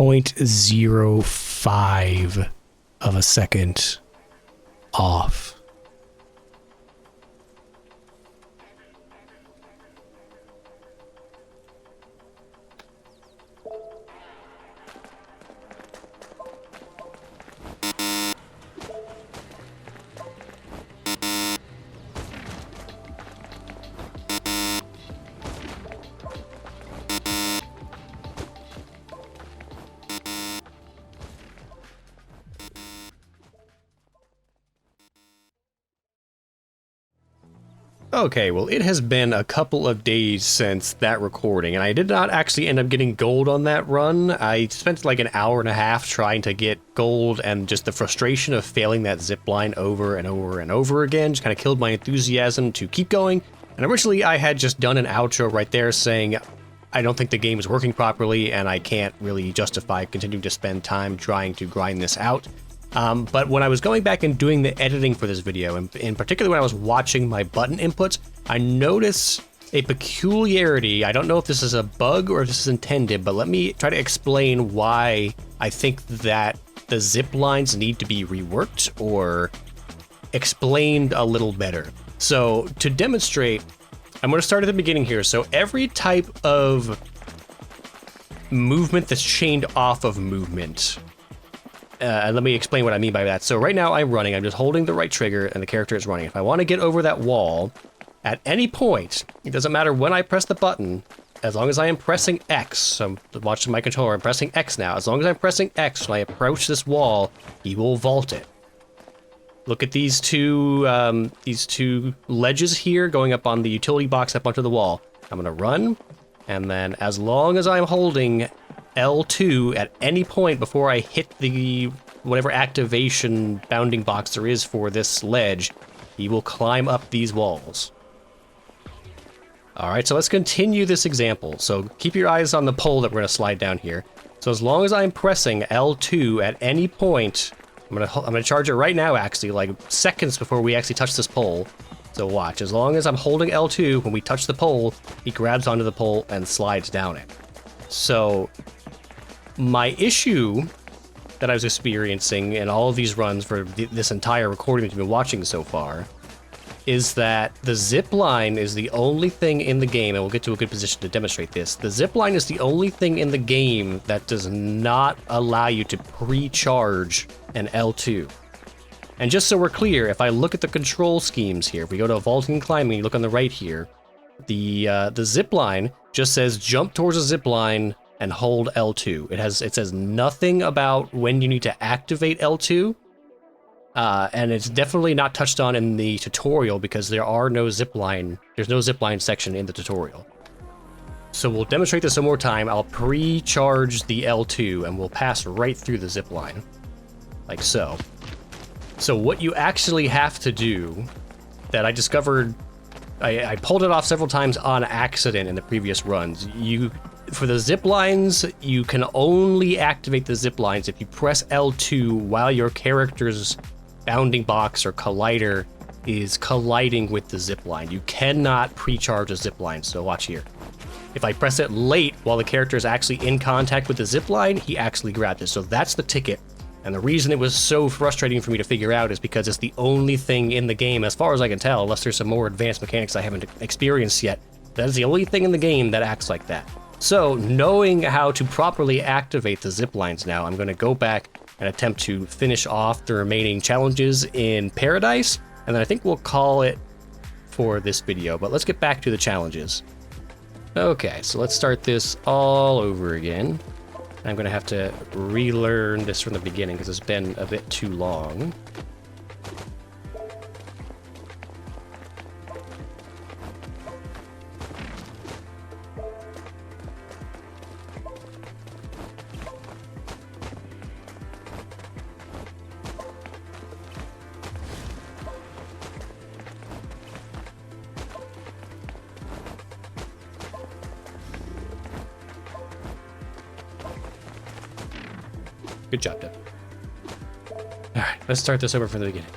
Speaker 1: 0.05 of a second off. Okay, well, it has been a couple of days since that recording, and I did not actually end up getting gold on that run. I spent like an hour and a half trying to get gold, and just the frustration of failing that zip line over and over and over again just kind of killed my enthusiasm to keep going. And originally, I had just done an outro right there saying, I don't think the game is working properly, and I can't really justify continuing to spend time trying to grind this out. But when I was going back and doing the editing for this video, and in particular when I was watching my button inputs, I noticed a peculiarity. I don't know if this is a bug or if this is intended, but let me try to explain why I think that the zip lines need to be reworked or explained a little better. So to demonstrate, I'm going to start at the beginning here. So every type of movement that's chained off of movement. And let me explain what I mean by that. So right now I'm running, I'm just holding the right trigger and the character is running. If I want to get over that wall, at any point, it doesn't matter when I press the button, as long as I am pressing X, so I'm watching my controller, I'm pressing X now. As long as I'm pressing X when I approach this wall, he will vault it. Look at these two ledges here going up on the utility box up onto the wall. I'm gonna run, and then as long as I'm holding L2 at any point before I hit the whatever activation bounding box there is for this ledge, he will climb up these walls. All right, so let's continue this example. So keep your eyes on the pole that we're gonna slide down here. So as long as I'm pressing L2 at any point, I'm gonna charge it right now, actually, like seconds before we actually touch this pole. So watch, as long as I'm holding L2, when we touch the pole, he grabs onto the pole and slides down it. So my issue that I was experiencing in all of these runs for this entire recording that you've been watching so far is that the zip line is the only thing in the game, and we'll get to a good position to demonstrate this. The zip line is the only thing in the game that does not allow you to pre-charge an L2. And just so we're clear, if I look at the control schemes here, if we go to vaulting and climbing, you look on the right here, the zip line just says jump towards a zip line and hold L2. It says nothing about when you need to activate L2. And it's definitely not touched on in the tutorial because there's no zipline section in the tutorial. So we'll demonstrate this one more time. I'll pre-charge the L2 and we'll pass right through the zipline, like so. So what you actually have to do, that I discovered, I pulled it off several times on accident in the previous runs. For the zip lines, you can only activate the zip lines if you press L2 while your character's bounding box or collider is colliding with the zip line. You cannot pre-charge a zip line, so watch here. If I press it late while the character is actually in contact with the zip line, he actually grabs it. So that's the ticket. And the reason it was so frustrating for me to figure out is because it's the only thing in the game, as far as I can tell, unless there's some more advanced mechanics I haven't experienced yet, that is the only thing in the game that acts like that. So knowing how to properly activate the zip lines now, I'm going to go back and attempt to finish off the remaining challenges in Paradise, and then I think we'll call it for this video, but let's get back to the challenges. Okay, so let's start this all over again. I'm going to have to relearn this from the beginning because it's been a bit too long. Good job, Deb. Alright, let's start this over from the beginning.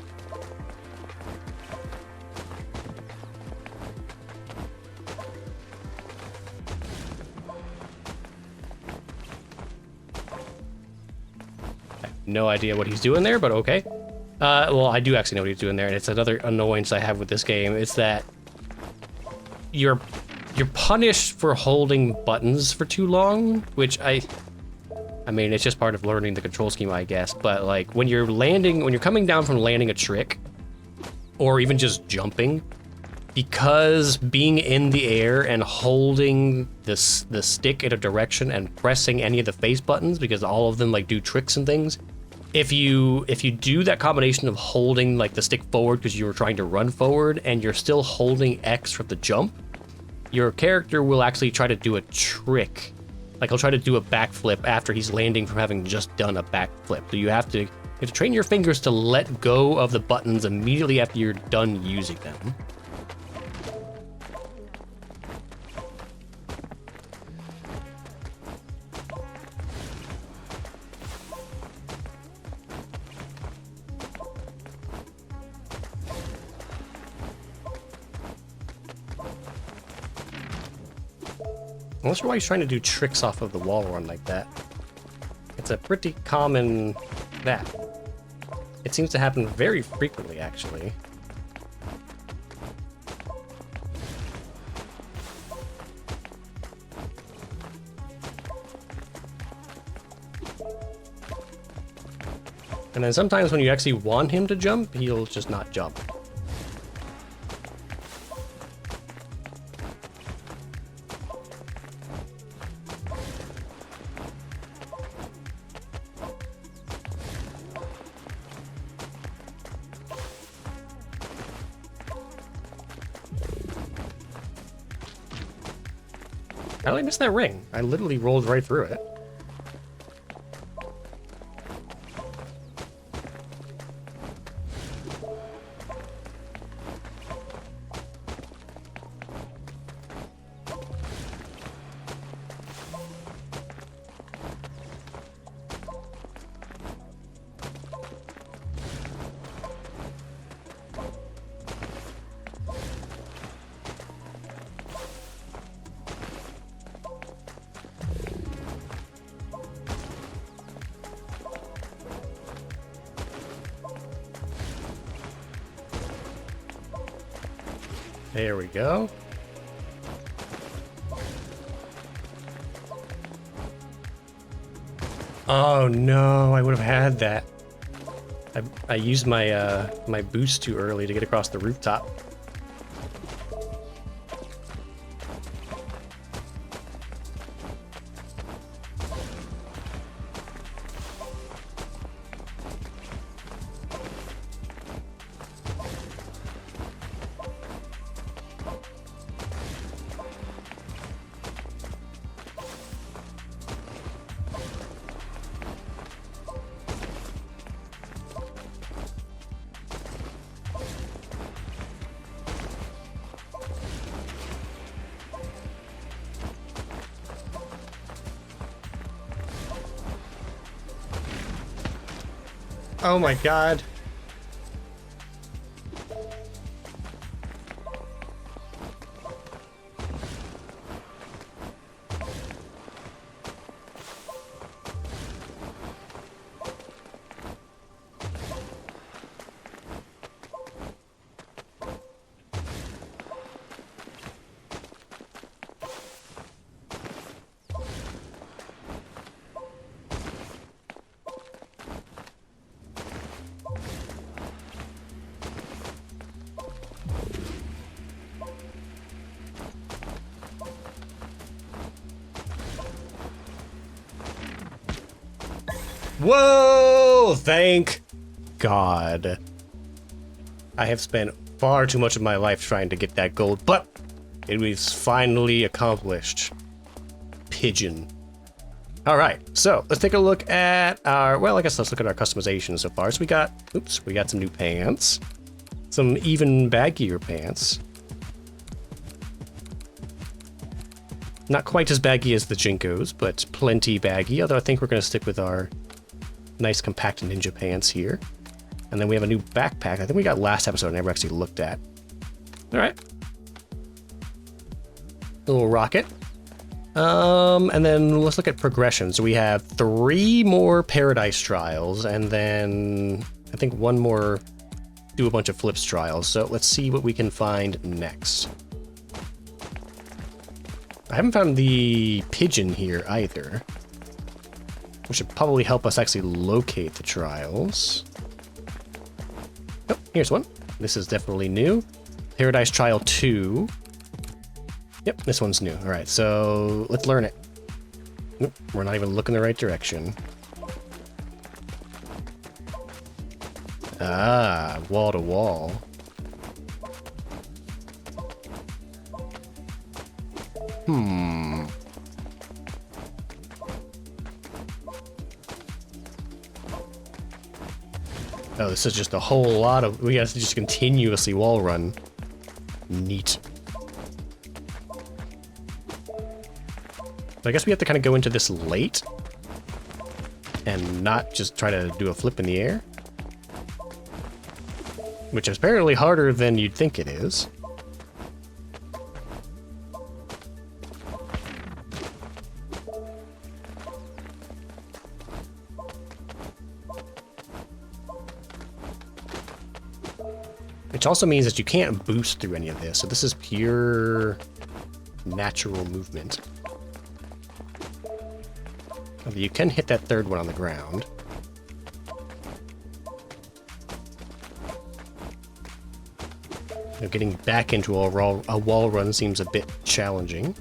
Speaker 1: I have no idea what he's doing there, but okay. Well, I do actually know what he's doing there, and it's another annoyance I have with this game. It's that you're punished for holding buttons for too long, which I mean, it's just part of learning the control scheme, I guess, but like when you're coming down from landing a trick, or even just jumping, because being in the air and holding the stick in a direction and pressing any of the face buttons, because all of them like do tricks and things, if you do that combination of holding like the stick forward because you were trying to run forward and you're still holding X for the jump, your character will actually try to do a trick. Like he'll try to do a backflip after he's landing from having just done a backflip. So you have to train your fingers to let go of the buttons immediately after you're done using them. I'm not sure why he's trying to do tricks off of the wall run like that. It's a pretty common that. It seems to happen very frequently, actually. And then sometimes when you actually want him to jump, he'll just not jump. How did I miss that ring? I literally rolled right through it. There we go. Oh no, I would have had that. I used my my boost too early to get across the rooftop. Oh my god. Whoa! Thank God. I have spent far too much of my life trying to get that gold, but it was finally accomplished. Pigeon. All right, so let's take a look at our, well, I guess let's look at our customization so far. So we got some new pants, some even baggier pants. Not quite as baggy as the Jinkos, but plenty baggy, although I think we're going to stick with our nice compact ninja pants here. And then we have a new backpack. I think we got last episode I never actually looked at. All right. A little rocket. And then let's look at progression. So we have 3 more Paradise trials, and then I think 1 more do a bunch of flips trials. So let's see what we can find next. I haven't found the pigeon here either, which should probably help us actually locate the trials. Oh, here's one. This is definitely new. Paradise Trial 2. Yep, this one's new. All right, so let's learn it. Nope, we're not even looking the right direction. Ah, wall to wall. Oh, this is just a whole lot of... We have to just continuously wall run. Neat. So I guess we have to kind of go into this late and not just try to do a flip in the air, which is apparently harder than you'd think it is. Which also means that you can't boost through any of this, so this is pure natural movement. Although you can hit that third one on the ground. You know, getting back into a wall run seems a bit challenging.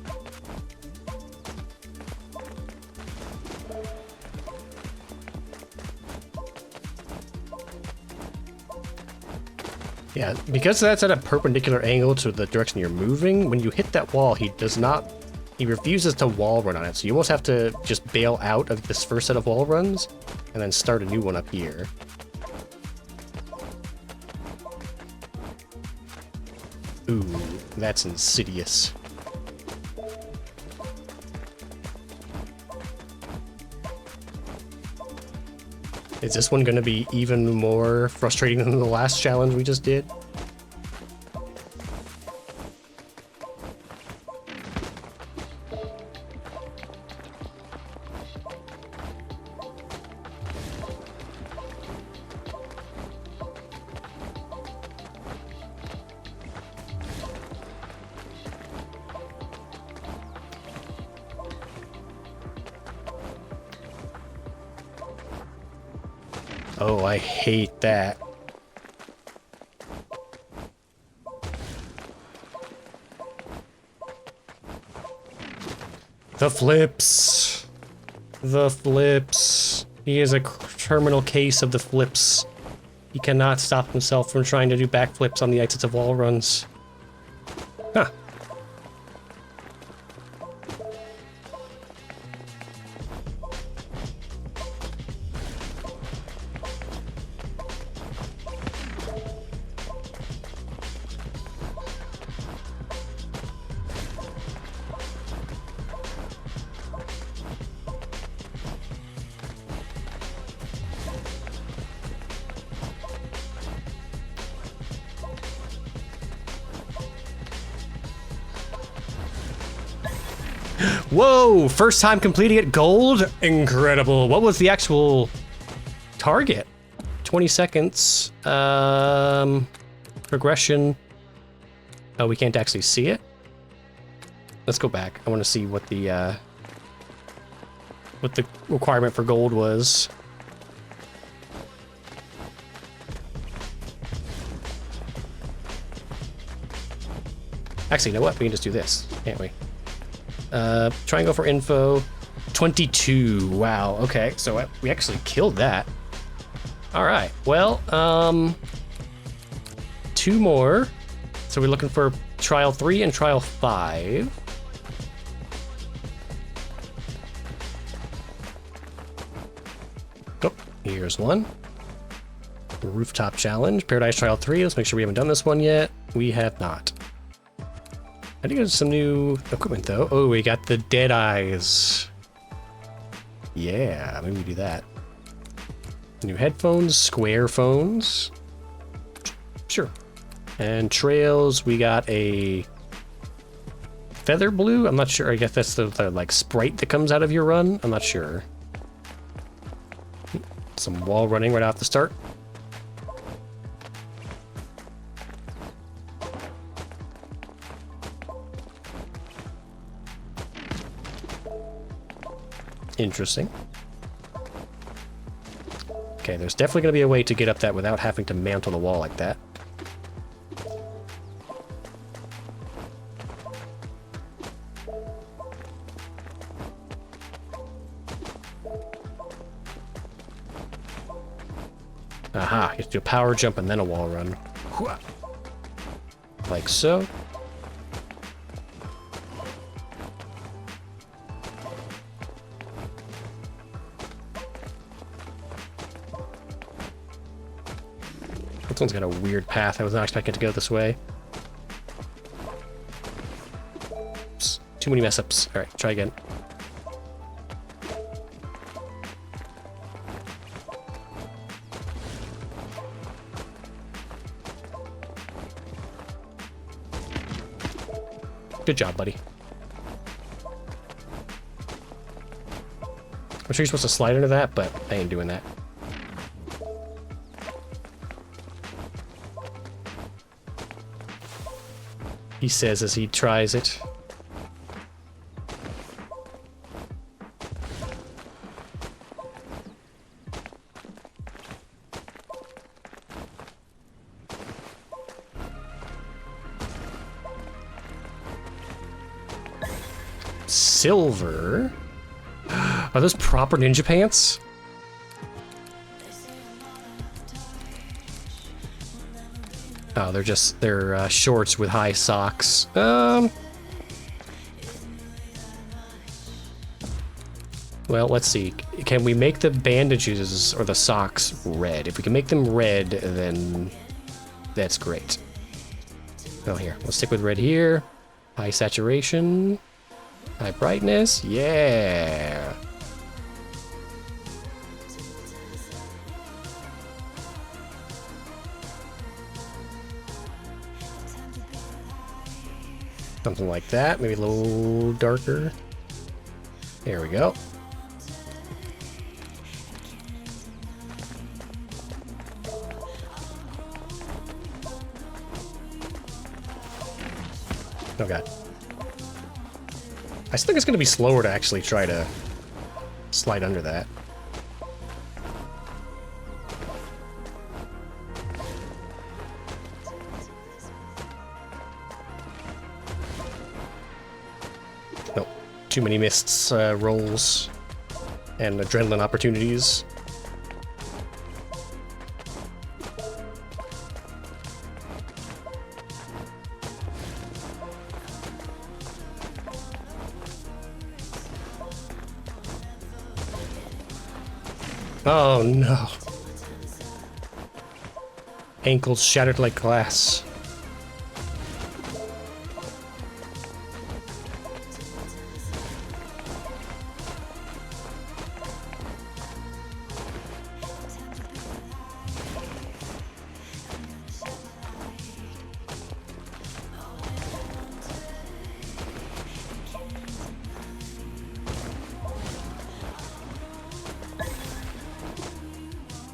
Speaker 1: Yeah, because that's at a perpendicular angle to the direction you're moving, when you hit that wall, he refuses to wall run on it, so you almost have to just bail out of this first set of wall runs, and then start a new one up here. Ooh, that's insidious. Is this one going to be even more frustrating than the last challenge we just did? Oh, I hate that. The flips. The flips. He is a terminal case of the flips. He cannot stop himself from trying to do backflips on the exits of wall runs. Huh. Whoa! First time completing it, gold? Incredible. What was the actual target? 20 seconds. Progression. Oh, we can't actually see it? Let's go back. I want to see what the requirement for gold was. Actually, you know what? We can just do this, can't we? Triangle for info. 22. Wow. Okay, so we actually killed that. All right. Well, 2 more. So we're looking for trial 3 and trial 5. Oh, here's one. Rooftop challenge. Paradise trial 3. Let's make sure we haven't done this one yet. We have not. I think there's some new equipment, though. Oh, we got the dead eyes. Yeah, maybe we do that. New headphones, square phones. Sure. And trails, we got a feather blue. I'm not sure. I guess that's the like sprite that comes out of your run. I'm not sure. Some wall running right off the start. Interesting. Okay, there's definitely going to be a way to get up that without having to mantle the wall like that. Aha, you have to do a power jump and then a wall run. Like so. This one's got a weird path. I was not expecting it to go this way. Oops, too many mess ups. All right, try again. Good job, buddy. I'm sure you're supposed to slide into that, but I ain't doing that. he says as he tries it. Silver? Are those proper ninja pants? Oh, they're shorts with high socks. Well, let's see. Can we make the bandages or the socks red? If we can make them red, then that's great. Oh, here. Let's stick with red here. High saturation. High brightness. Yeah. Something like that, maybe a little darker. There we go. Oh god. I still think it's going to be slower to actually try to slide under that. Nope. Too many mists, rolls, and adrenaline opportunities. Oh no. Ankles shattered like glass.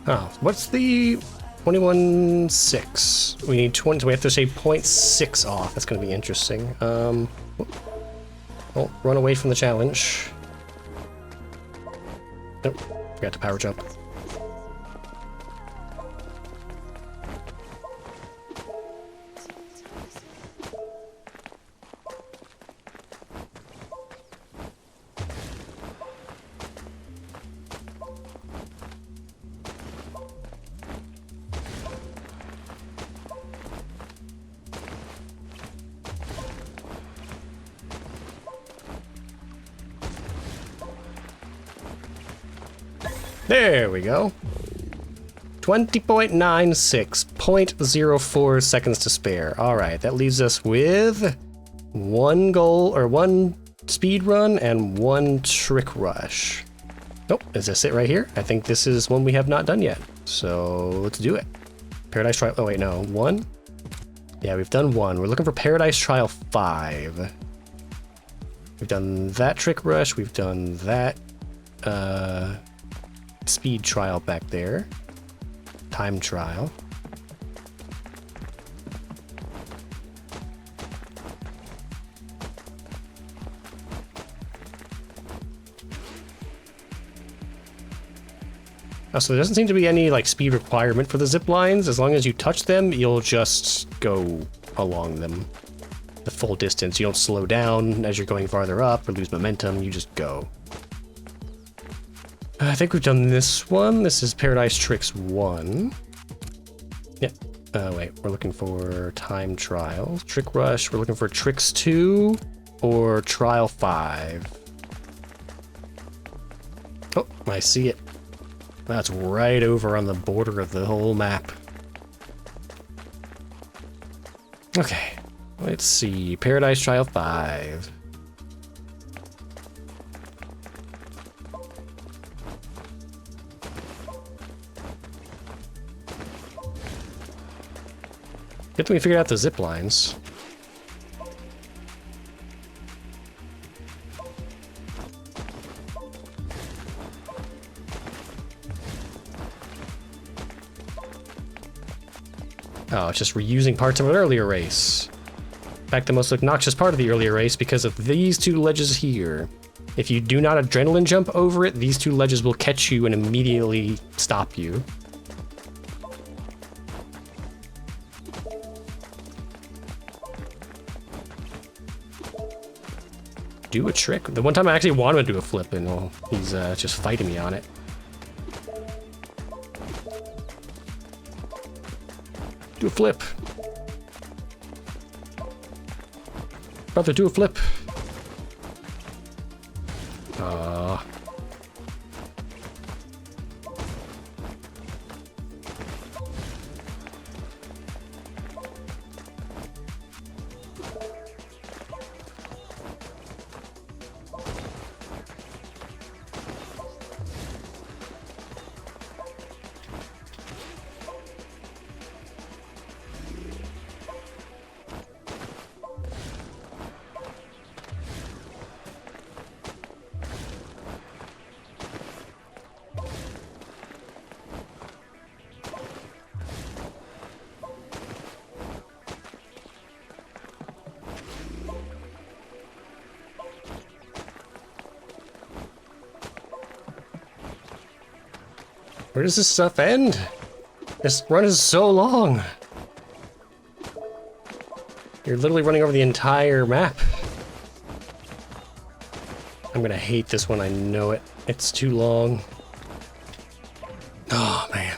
Speaker 1: Oh, what's the 21.6? We need 20, so we have to say 0.6 off. That's going to be interesting. Oh, run away from the challenge. Nope, forgot to power jump. There we go. 20.96, 0.04 seconds to spare. All right, that leaves us with one goal, or one speed run and one trick rush. Nope, is this it right here? I think this is one we have not done yet. So let's do it. Paradise Trial, oh wait, no, one? Yeah, we've done one. We're looking for Paradise Trial 5. We've done that trick rush, we've done that, speed trial back there. Time trial. Oh, so there doesn't seem to be any like speed requirement for the zip lines. As long as you touch them, you'll just go along them the full distance. You don't slow down as you're going farther up or lose momentum. You just go. I think we've done this one. This is Paradise Tricks 1. Yeah. Wait, we're looking for Time Trial. Trick Rush, we're looking for Tricks 2 or Trial 5. Oh, I see it. That's right over on the border of the whole map. Okay, let's see. Paradise Trial 5. Good thing we figured out the zip lines. Oh, it's just reusing parts of an earlier race. fact, the most obnoxious part of the earlier race because of these two ledges here. If you do not adrenaline jump over it, these two ledges will catch you and immediately stop you. Do a trick. The one time I actually wanted to do a flip, and well, he's just fighting me on it. Do a flip. Brother, do a flip. Where does this stuff end? This run is so long. You're literally running over the entire map. I'm gonna hate this one, I know it. It's too long. Oh, man.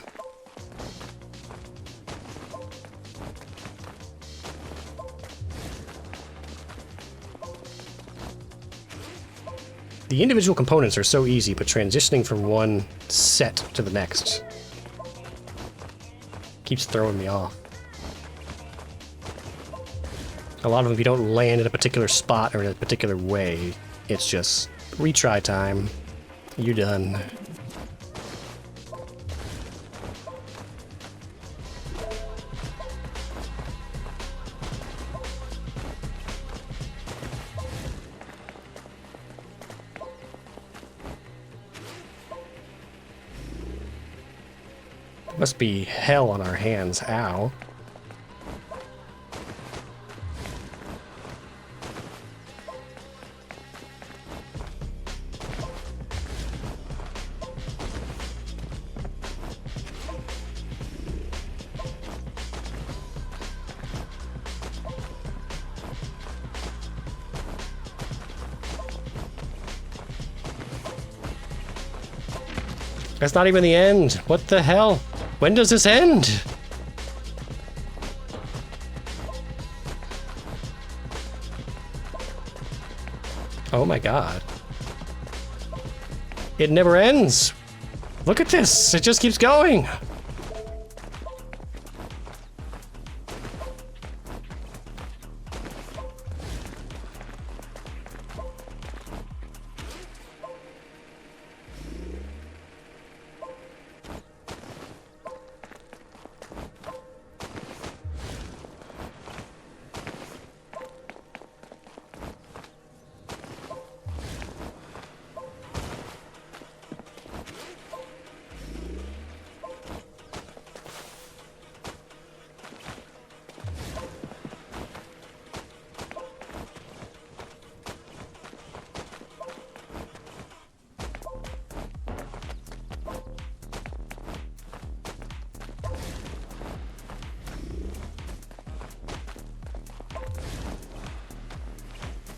Speaker 1: The individual components are so easy, but transitioning from one set to the next keeps throwing me off. A lot of them, if you don't land in a particular spot or in a particular way, it's just retry time. You're done. Must be hell on our hands. Ow. That's not even the end. What the hell? When does this end? Oh my god. It never ends. Look at this. It just keeps going.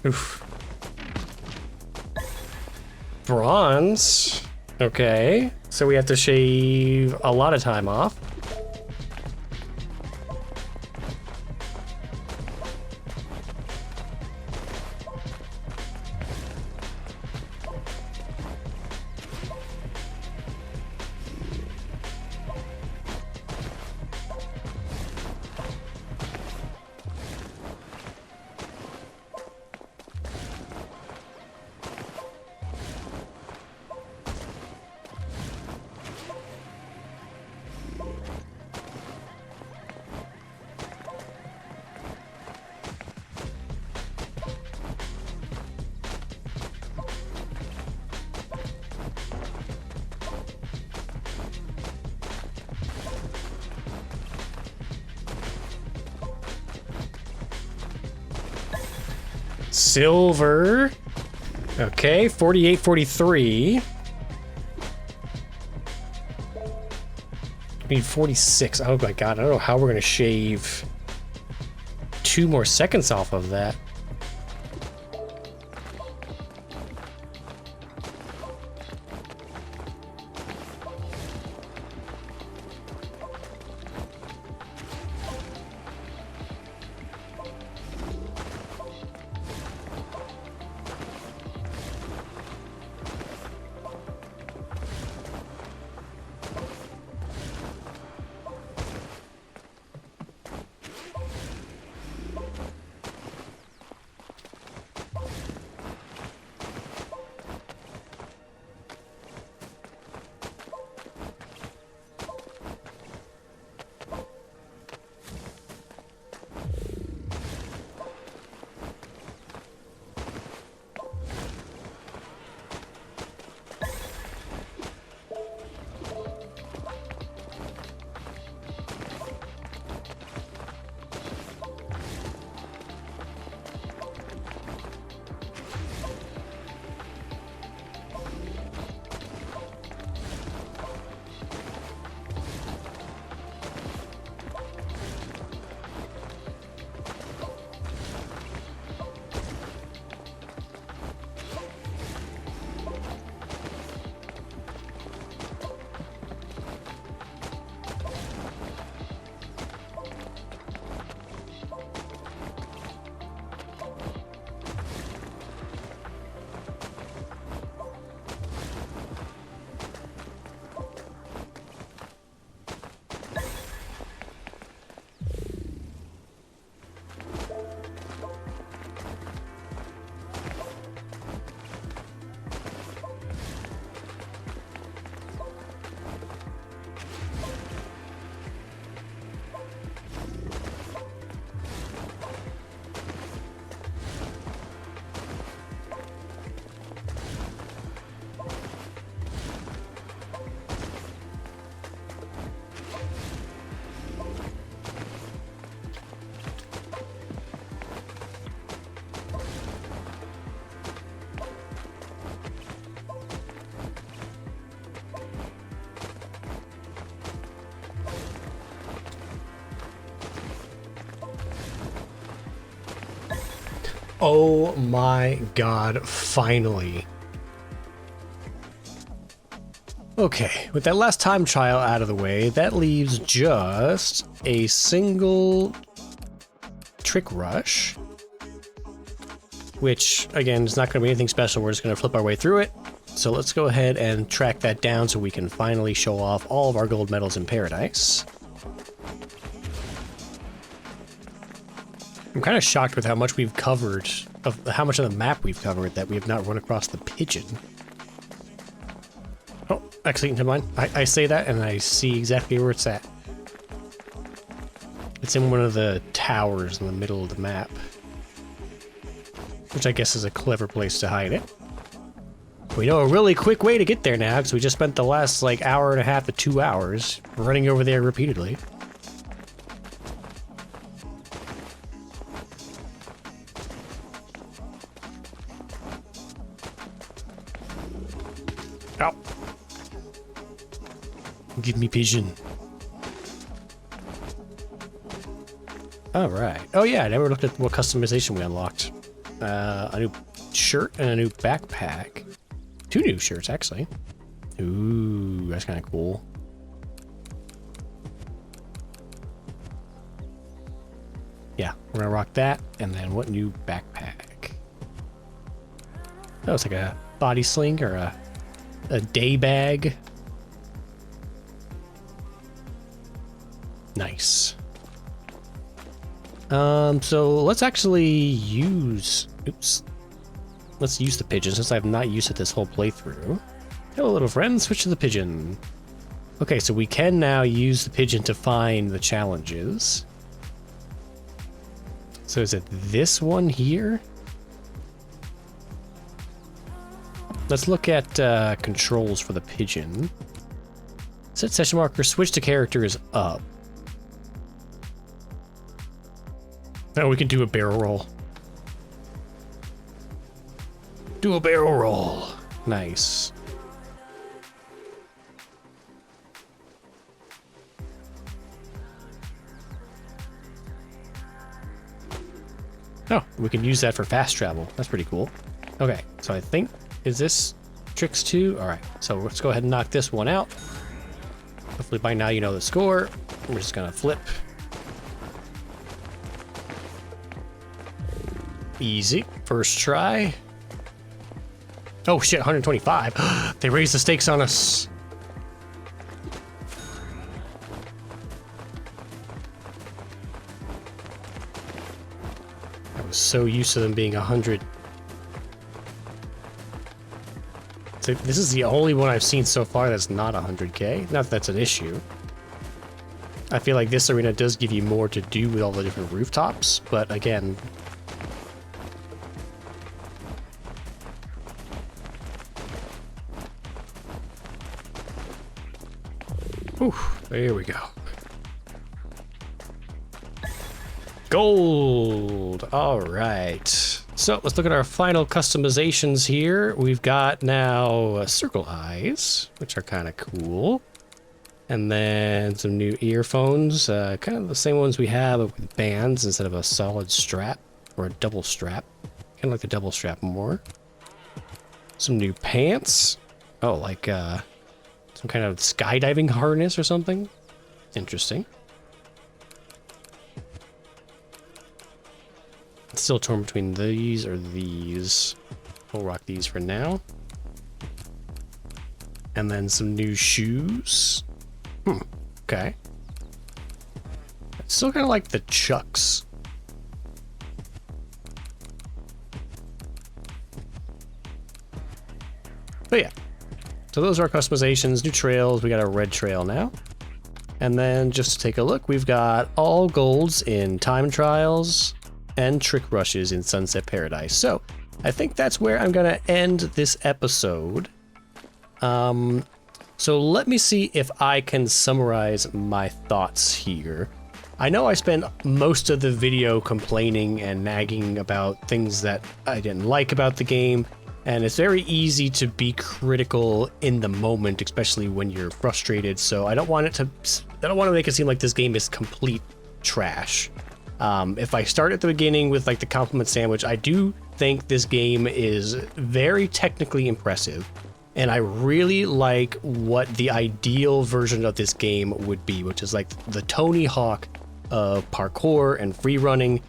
Speaker 1: Oof. Bronze. Okay. So we have to shave a lot of time off. Silver. Okay, 48, 43. We need 46. Oh my god, I don't know how we're gonna shave 2 more seconds off of that. Oh my god, finally. Okay, with that last time trial out of the way, that leaves just a single trick rush, which, again, is not going to be anything special. We're just going to flip our way through it. So let's go ahead and track that down so we can finally show off all of our gold medals in Paradise. I'm kind of shocked with how much we've covered, how much of the map we've covered that we have not run across the pigeon. Oh, actually, never mind. I say that and I see exactly where it's at. It's in one of the towers in the middle of the map, which I guess is a clever place to hide it. We know a really quick way to get there now, because we just spent the last, like, hour and a half to 2 hours running over there repeatedly. Ow. Give me pigeon. Alright. Oh yeah, I never looked at what customization we unlocked. A new shirt and a new backpack. 2 new shirts, actually. Ooh, that's kind of cool. Yeah, we're gonna rock that. And then what new backpack? Oh, it's like a body sling or a day bag. Nice. So let's actually use... Oops. Let's use the pigeon, since I've not used it this whole playthrough. Hello, little friend. Switch to the pigeon. Okay, so we can now use the pigeon to find the challenges. So is it this one here? Let's look at controls for the pigeon. Set session marker, switch to character is up. Oh, we can do a barrel roll. Do a barrel roll. Nice. Oh, we can use that for fast travel. That's pretty cool. Okay, so I think, is this tricks 2? All right, so let's go ahead and knock this one out. Hopefully by now you know the score. We're just gonna flip. Easy, first try. Oh shit, 125. They raised the stakes on us. I was so used to them being 100. So this is the only one I've seen so far that's not 100k. Not that that's an issue. I feel like this arena does give you more to do with all the different rooftops, but again... Whew, there we go. Gold! All right. So let's look at our final customizations here. We've got now circle eyes, which are kind of cool. And then some new earphones, kind of the same ones we have with bands instead of a solid strap or a double strap. Kind of like the double strap more. Some new pants. Oh, like some kind of skydiving harness or something. Interesting. Still torn between these or these. We'll rock these for now. And then some new shoes. Okay. It's still kind of like the Chucks. But yeah. So those are our customizations. New trails. We got a red trail now. And then just to take a look, we've got all golds in time trials and trick rushes in Sunset Paradise. So I think that's where I'm gonna end this episode. So let me see if I can summarize my thoughts here. I know I spent most of the video complaining and nagging about things that I didn't like about the game, and it's very easy to be critical in the moment, especially when you're frustrated. So I don't want to make it seem like this game is complete trash. If I start at the beginning with like the compliment sandwich, I do think this game is very technically impressive, and I really like what the ideal version of this game would be, which is like the Tony Hawk of parkour and free running.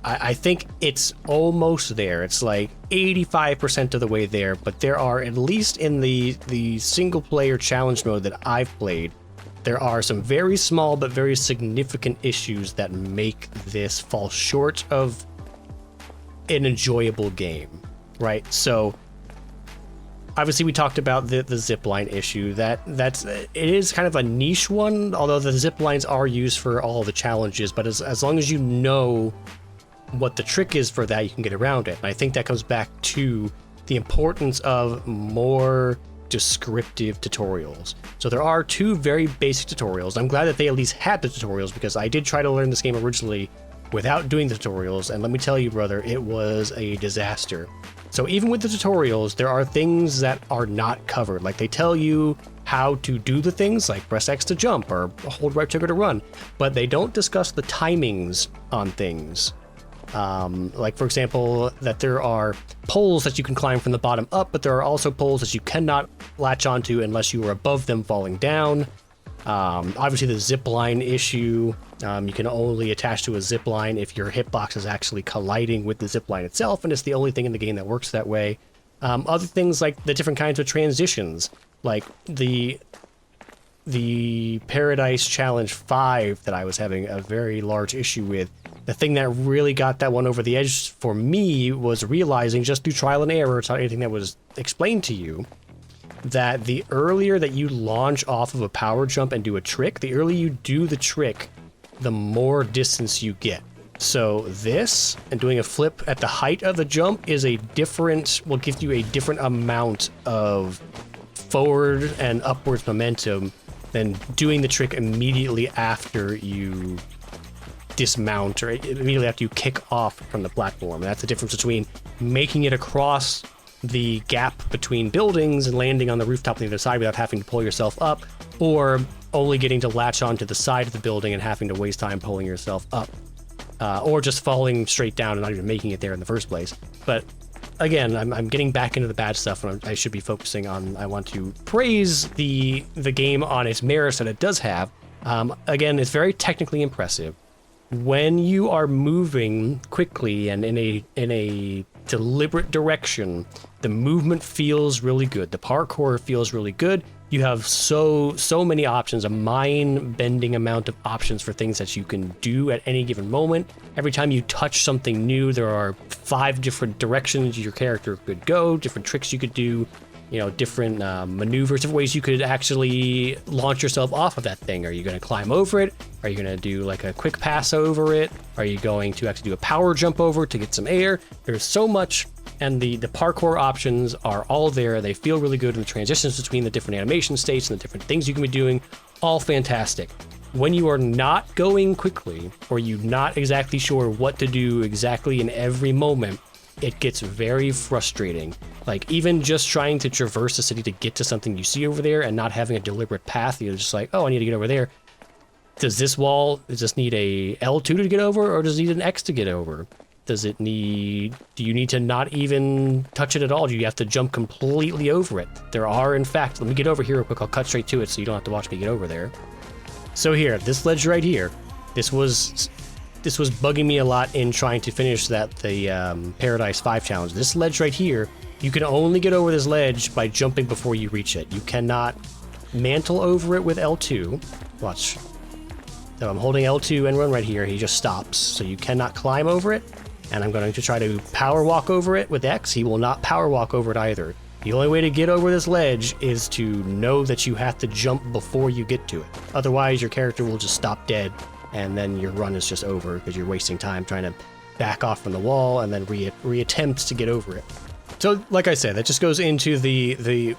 Speaker 1: I think it's almost there. It's like 85% of the way there, but there are, at least in the single player challenge mode that I've played, there are some very small but very significant issues that make this fall short of an enjoyable game, right? So obviously we talked about the zipline issue. It is kind of a niche one, although the ziplines are used for all the challenges, but as long as you know what the trick is for that, you can get around it. And I think that comes back to the importance of more descriptive tutorials. So there are 2 very basic tutorials. I'm glad that they at least had the tutorials, because I did try to learn this game originally without doing the tutorials, and let me tell you, brother, it was a disaster. So even with the tutorials, there are things that are not covered. Like, they tell you how to do the things, like press X to jump or hold right trigger to run, but they don't discuss the timings on things. Like, for example, that there are poles that you can climb from the bottom up, but there are also poles that you cannot latch onto unless you are above them falling down. Obviously the zip line issue, you can only attach to a zip line if your hitbox is actually colliding with the zip line itself, and it's the only thing in the game that works that way. Other things like the different kinds of transitions, like the Paradise Challenge 5 that I was having a very large issue with. The thing that really got that one over the edge for me was realizing, just through trial and error, it's not anything that was explained to you, that the earlier that you launch off of a power jump and do a trick, the earlier you do the trick, the more distance you get. So this, and doing a flip at the height of the jump, will give you a different amount of forward and upwards momentum than doing the trick immediately after you dismount, or immediately after you kick off from the platform. And that's the difference between making it across the gap between buildings and landing on the rooftop on the other side without having to pull yourself up, or only getting to latch onto the side of the building and having to waste time pulling yourself up, or just falling straight down and not even making it there in the first place. But again, I'm getting back into the bad stuff, and I should be focusing on, I want to praise the game on its merits that it does have. Again, it's very technically impressive. When you are moving quickly and in a deliberate direction, the movement feels really good. The parkour feels really good. You have so many options, a mind-bending amount of options for things that you can do at any given moment. Every time you touch something new, there are 5 different directions your character could go, different tricks you could do, you know, different maneuvers, different ways you could actually launch yourself off of that thing. Are you going to climb over it? Are you going to do like a quick pass over it? Are you going to actually do a power jump over it to get some air? There's so much, and the parkour options are all there. They feel really good, and the transitions between the different animation states and the different things you can be doing, all fantastic. When you are not going quickly, or you're not exactly sure what to do exactly in every moment, it gets very frustrating. Like, even just trying to traverse the city to get to something you see over there and not having a deliberate path, you're just like, oh, I need to get over there. Does this need a L2 to get over, or does it need an X to get over? Do you need to not even touch it at all? Do you have to jump completely over it? There are, in fact, let me get over here real quick, I'll cut straight to it so you don't have to watch me get over there. So here, this ledge right here, this was bugging me a lot in trying to finish the Paradise 5 challenge. This ledge right here, you can only get over this ledge by jumping before you reach it. You cannot mantle over it with L2. Watch. So I'm holding L2 and run right here. He just stops. So you cannot climb over it. And I'm going to try to power walk over it with X. He will not power walk over it either. The only way to get over this ledge is to know that you have to jump before you get to it. Otherwise, your character will just stop dead, and then your run is just over because you're wasting time trying to back off from the wall and then reattempt to get over it. So, like I said, that just goes into the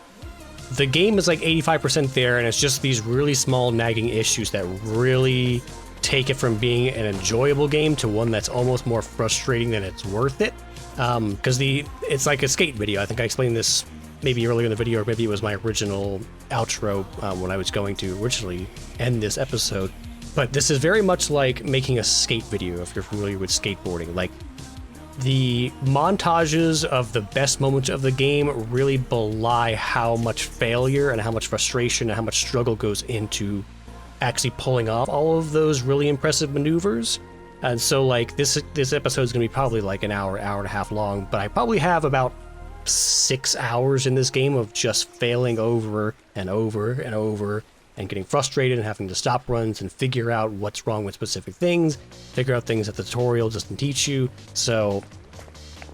Speaker 1: game is like 85% there, and it's just these really small nagging issues that really take it from being an enjoyable game to one that's almost more frustrating than it's worth it. Because it's like a skate video. I think I explained this maybe earlier in the video, or maybe it was my original outro when I was going to originally end this episode. But this is very much like making a skate video, if you're familiar with skateboarding. Like, the montages of the best moments of the game really belie how much failure and how much frustration and how much struggle goes into actually pulling off all of those really impressive maneuvers. And so, like, this episode is going to be probably like an hour and a half long, but I probably have about 6 hours in this game of just failing over and over and over and getting frustrated and having to stop runs and figure out what's wrong with specific things, figure out things that the tutorial doesn't teach you. So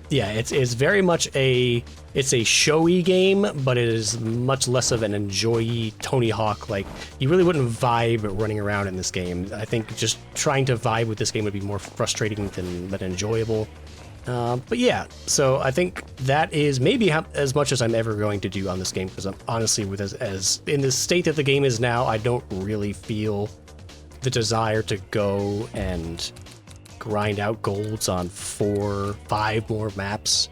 Speaker 1: yeah, it's very much it's a showy game, but it is much less of an enjoy Tony Hawk. Like, you really wouldn't vibe running around in this game. I think just trying to vibe with this game would be more frustrating than enjoyable. But yeah, so I think that is maybe as much as I'm ever going to do on this game, because I'm honestly, with as in the state that the game is now, I don't really feel the desire to go and grind out golds on 4, 5 more maps.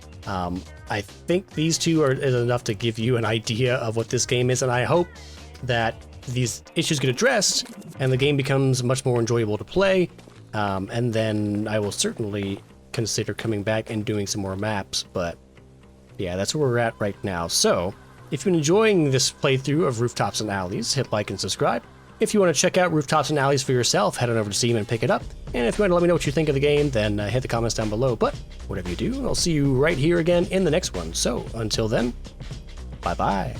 Speaker 1: I think these two is enough to give you an idea of what this game is, and I hope that these issues get addressed and the game becomes much more enjoyable to play. And then I will certainly consider coming back and doing some more maps. But yeah, that's where we're at right now. So if you're enjoying this playthrough of Rooftops and Alleys, hit like and subscribe. If you want to check out Rooftops and Alleys for yourself, head on over to Steam and pick it up. And if you want to let me know what you think of the game, then hit the comments down below. But whatever you do, I'll see you right here again in the next one. So until then, bye-bye.